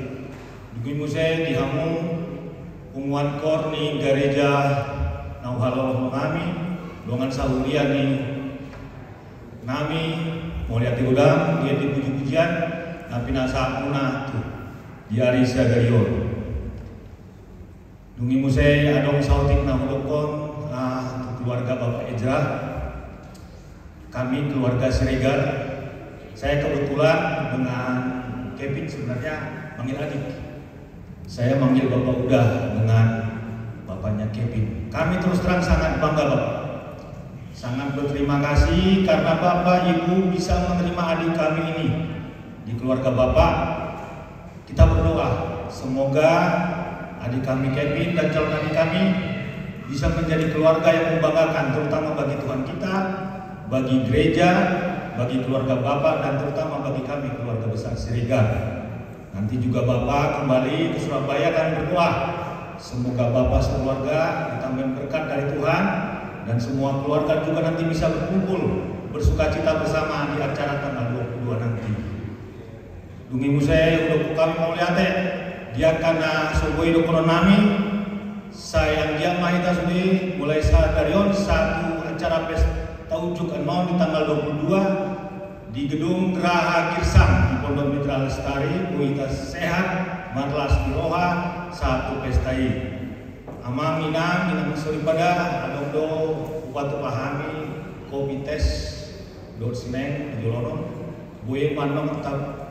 dugimu saya di hamung pumuan korni gereja nauhalo kami dongan sahuria ni nami mau lihat udang dia di puji-pujian tapi nasa puna tuh di arisa garion dugimu saya adong sautik nahulokon keluarga Bapak Ezra kami keluarga Siregar, saya kebetulan dengan Kevin sebenarnya manggil adik. Saya manggil Bapak udah dengan bapaknya Kevin. Kami terus terang sangat bangga Bapak. Sangat berterima kasih karena Bapak Ibu bisa menerima adik kami ini di keluarga Bapak. Kita berdoa semoga adik kami Kevin dan calon adik kami bisa menjadi keluarga yang membanggakan, terutama bagi Tuhan kita, bagi gereja, bagi keluarga Bapak, dan terutama bagi kami keluarga besar Siregar. Nanti juga Bapak kembali ke Surabaya dan berdoa semoga Bapak sekeluarga ditambah berkat dari Tuhan, dan semua keluarga juga nanti bisa berkumpul bersukacita bersama di acara tanggal 22 nanti. Dungi musai udah kami mau lihat dia karena sugoi dokono nami sayang dia mahita sudi mulai saat darion satu acara pesta ujuk enon di tanggal 22 di gedung Geraha Girsang di Pondok Mitra Lestari. Buita sehat marlas diroha satu pestai ama minang suri pada adong upatu pahami kopi tes dot sineng di Jolono buye manong tetap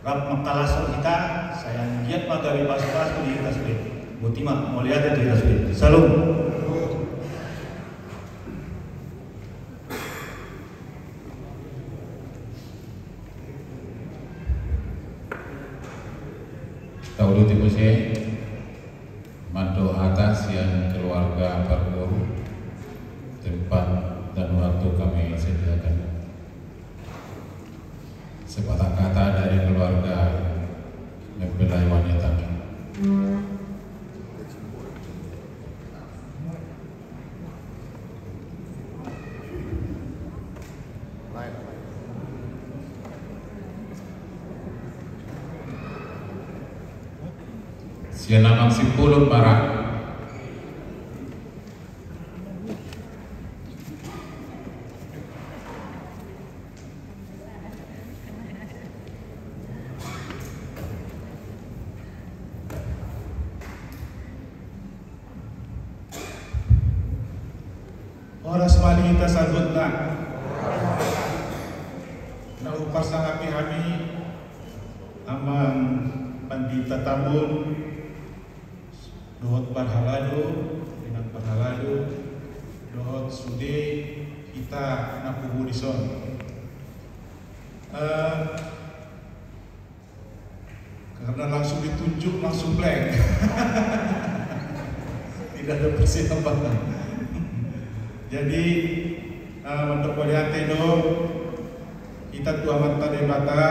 rap makalasur kita sayang giat magawi pas-pas di kita sudah butima mau lihat itu kita sudah salam. Tahu tipe saya mado atas yang keluarga berguru tempat dan waktu kami sediakan. Sepatah kata dari keluarga mempelai wanita. Sianamang Sipulun Barat. Oras mali kita sambut na upar sang api kami amang pandita tabun dohot barhalado dengan barhalado dohot sude kita napubudison karena langsung ditunjuk langsung blank tidak ada persiapan. Jadi untuk melihat itu kita tua mata debata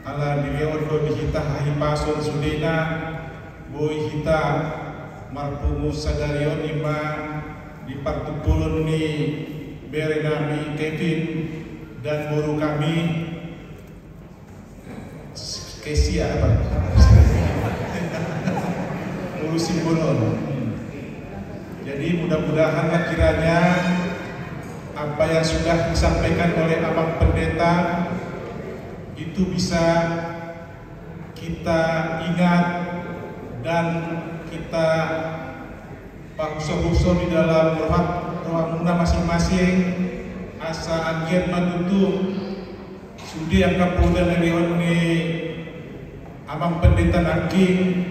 ala dilihat di kita hari pason sudena boy kita marpumus sadarion ima di partupulun ni berenami Kevin dan guru kami Kesia apa? Guru Simbolon. Jadi mudah-mudahan kiranya apa yang sudah disampaikan oleh Abang Pendeta itu bisa kita ingat dan kita pakusur-kusur di dalam roh muna masing-masing asa angin matutu sudi yang kapolda lewat ni Abang Pendeta Nangking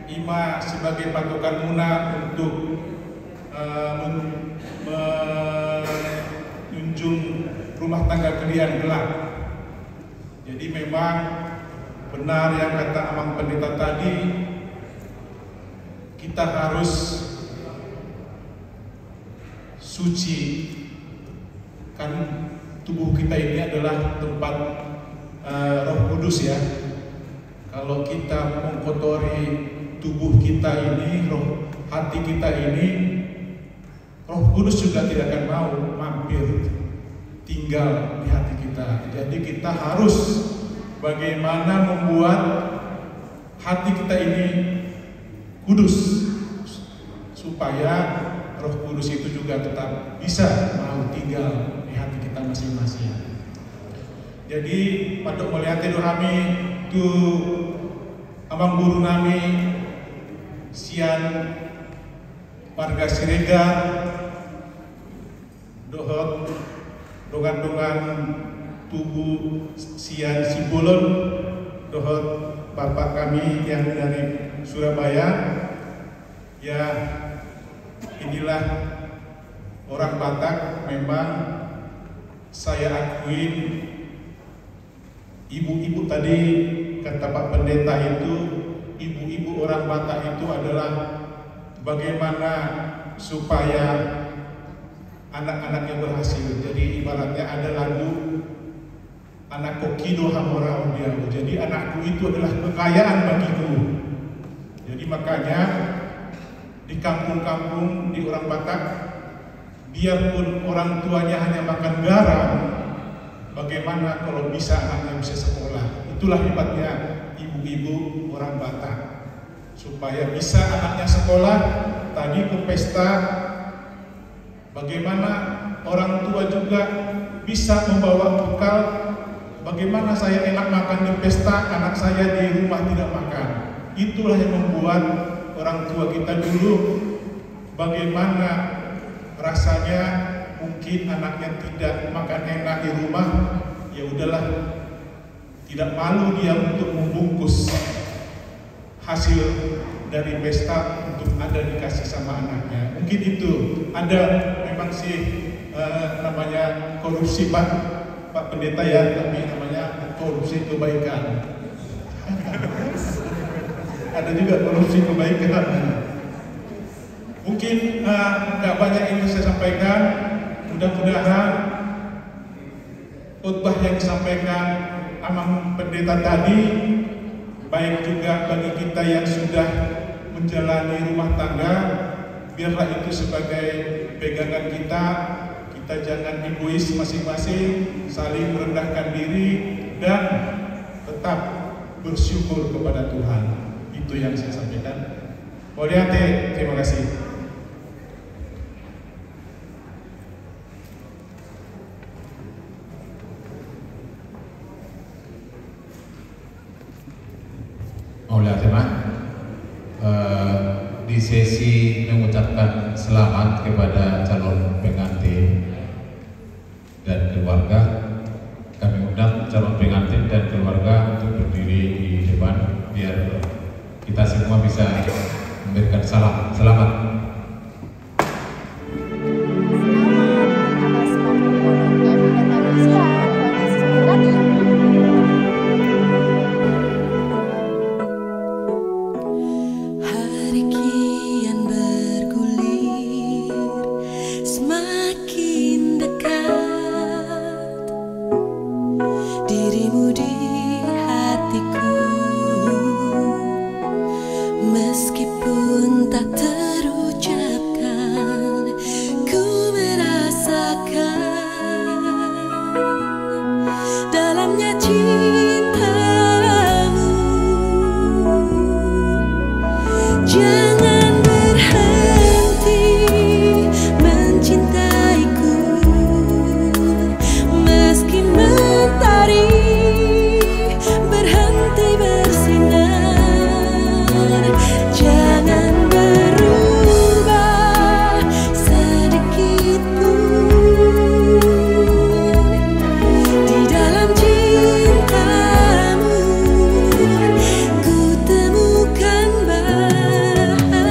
ima sebagai patokan muna untuk menunjung rumah tangga kalian gelap. Jadi memang benar yang kata Abang Pendeta tadi, kita harus suci, kan tubuh kita ini adalah tempat Roh Kudus ya. Kalau kita mengkotori tubuh kita ini, hati kita ini, Roh Kudus juga tidak akan mau mampir tinggal di hati kita. Jadi kita harus bagaimana membuat hati kita ini kudus supaya Roh Kudus itu juga tetap bisa mau tinggal di hati kita masing-masing. Jadi pada melihat itu kami tu abang guru nami sian warga Siregar dohot dongan-dongan tubuh sian Simbolon dohot bapak kami yang dari Surabaya ya. Inilah orang Batak, memang saya akuin ibu-ibu tadi kata Pak Pendeta itu ibu ibu-ibu orang Batak itu adalah bagaimana supaya anak-anaknya berhasil. Jadi ibaratnya ada lagu anak kokido hamora ondiago. Jadi anakku itu adalah kekayaan bagiku. Jadi makanya di kampung-kampung di orang Batak, biarpun orang tuanya hanya makan garam, bagaimana kalau bisa anaknya bisa sekolah. Itulah hebatnya ibu-ibu orang Batak, supaya bisa anaknya sekolah. Tadi ke pesta, bagaimana orang tua juga bisa membawa bekal. Bagaimana saya enak makan di pesta, anak saya di rumah tidak makan. Itulah yang membuat orang tua kita dulu bagaimana rasanya mungkin anaknya tidak makan enak di rumah, ya udahlah, tidak malu dia untuk membungkus hasil dari pesta untuk ada dikasih sama anaknya. Mungkin itu ada memang sih namanya korupsi Pak Pendeta ya, tapi namanya korupsi kebaikan. Ada juga korupsi kebaikan. Mungkin nggak banyak yang saya sampaikan. Mudah-mudahan khotbah yang disampaikan Amang Pendeta tadi baik juga bagi kita yang sudah menjalani rumah tangga, biarlah itu sebagai pegangan kita. Kita jangan egois masing-masing, saling merendahkan diri dan tetap bersyukur kepada Tuhan. Itu yang saya sampaikan. Moliate, terima kasih. Moliate, di sesi mengucapkan selamat kepada calon pengantin dan keluarga, kami undang calon pengantin dan keluarga untuk berdiri di depan biar kita semua bisa memberikan salam. Selamat. Meskipun tak terucapkan, ku merasakan dalamnya cintamu. Jangan berhenti mencintaiku, meski mentari berhenti bersinar. Jangan berubah sedikit pun di dalam cintamu. Ku temukan bahagia.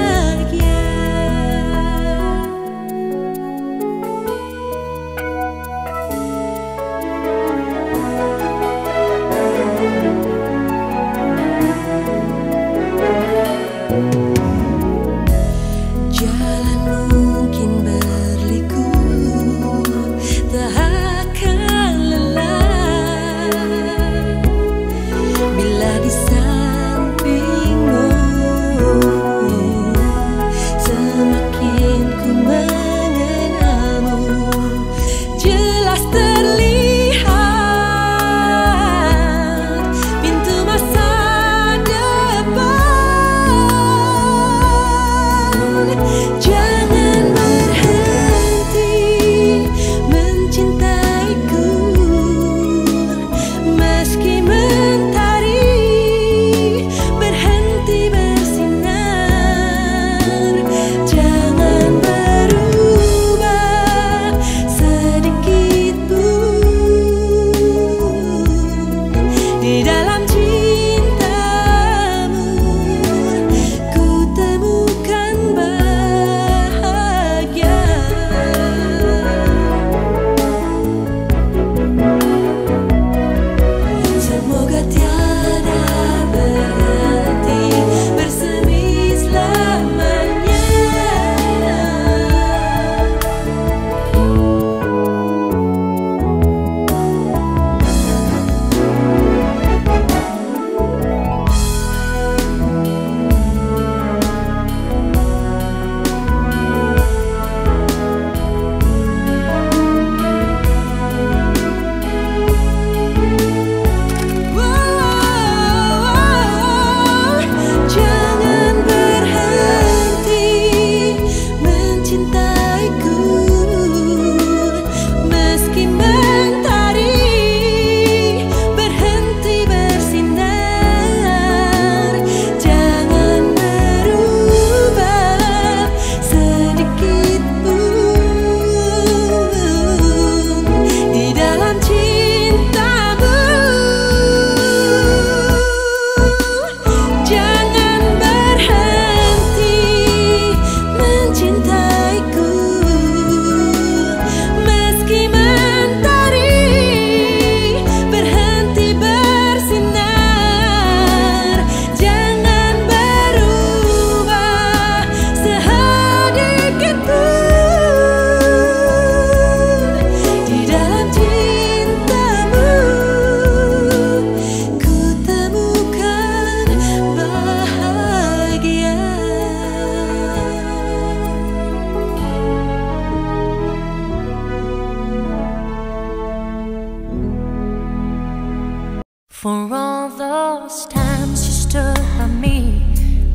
For all those times you stood by me,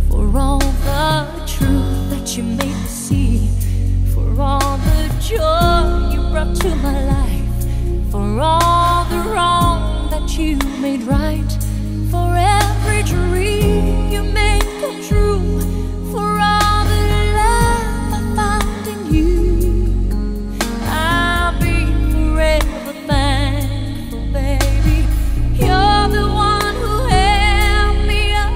for all the truth that you made me see, for all the joy you brought to my life, for all the wrong that you made right, for every dream you made come true, for all the love I found in you, I'll be forever thankful, baby. You're the one who held me up,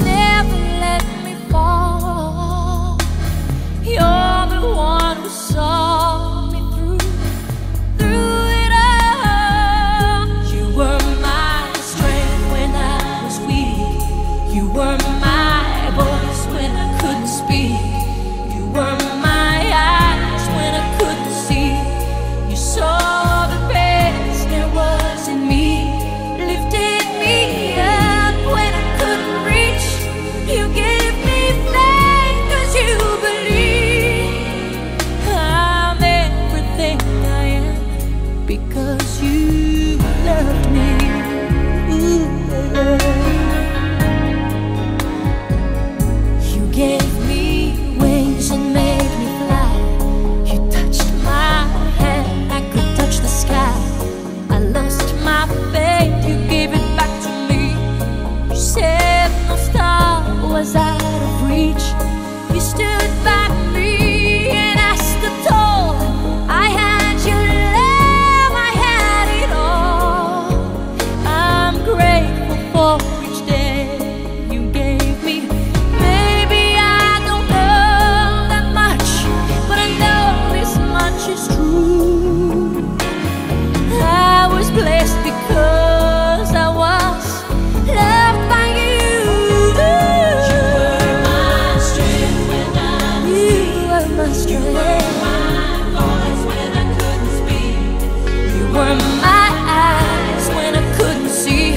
never let me fall. You're the one who saw me through it all. You were my strength when I was weak. You were my voice when I couldn't speak. You were my eyes when I couldn't see. You saw the best there was in me, lifted me up when I couldn't reach. You gave me faith 'cause you believe I'm everything I am because you loved me. Ooh. You gave me wings and made me fly. You touched my hand, I could touch the sky. I lost my faith, you gave it back to me. You said no star was out of reach. You stood by me and I stood tall. I had your love, I had it all. I'm grateful for each day you gave me. Maybe I don't know that much, but I know this much is true. I was blessed because I was loved by you. You were my strength when I was weak. You were my strength. You were my voice when I couldn't speak. You were my eyes when I couldn't see.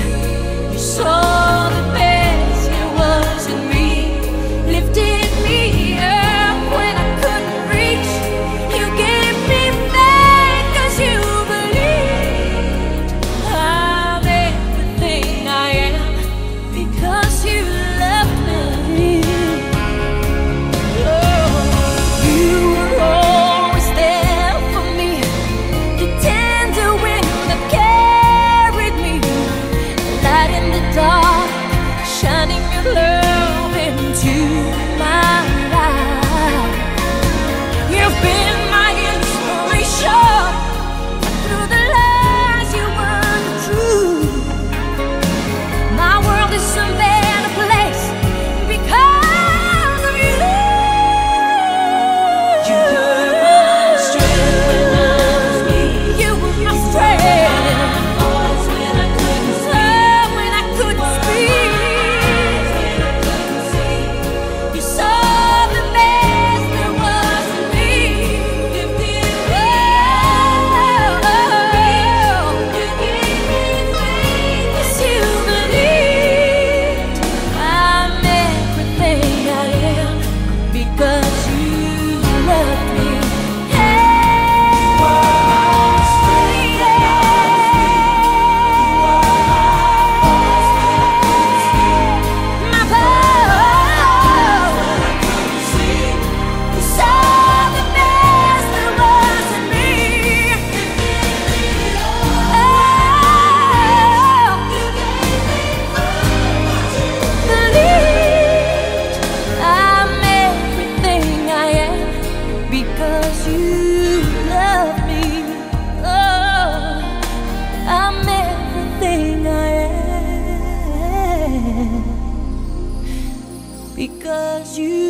You saw the best there was in me, lifted me up when I couldn't reach. You gave me faith 'cause you believed I'm everything I am because you loved me. Oh, you were always there for me, the tender wind that carried me, light in the dark, shining your love into my life. You've been my inspiration through the lies you weren't true. My world is a better place because of you. You were my strength when I was weak. You were my strength. Voice when I couldn't speak. When I couldn't speak. When I couldn't see. You saw the best there was in me. Lifted me up. You gave me faith 'cause you believed I'm everything I am because you loved me. My voice. You saw the best there was in me. Believed I'm everything I am because you love me. Oh, I'm everything I am because you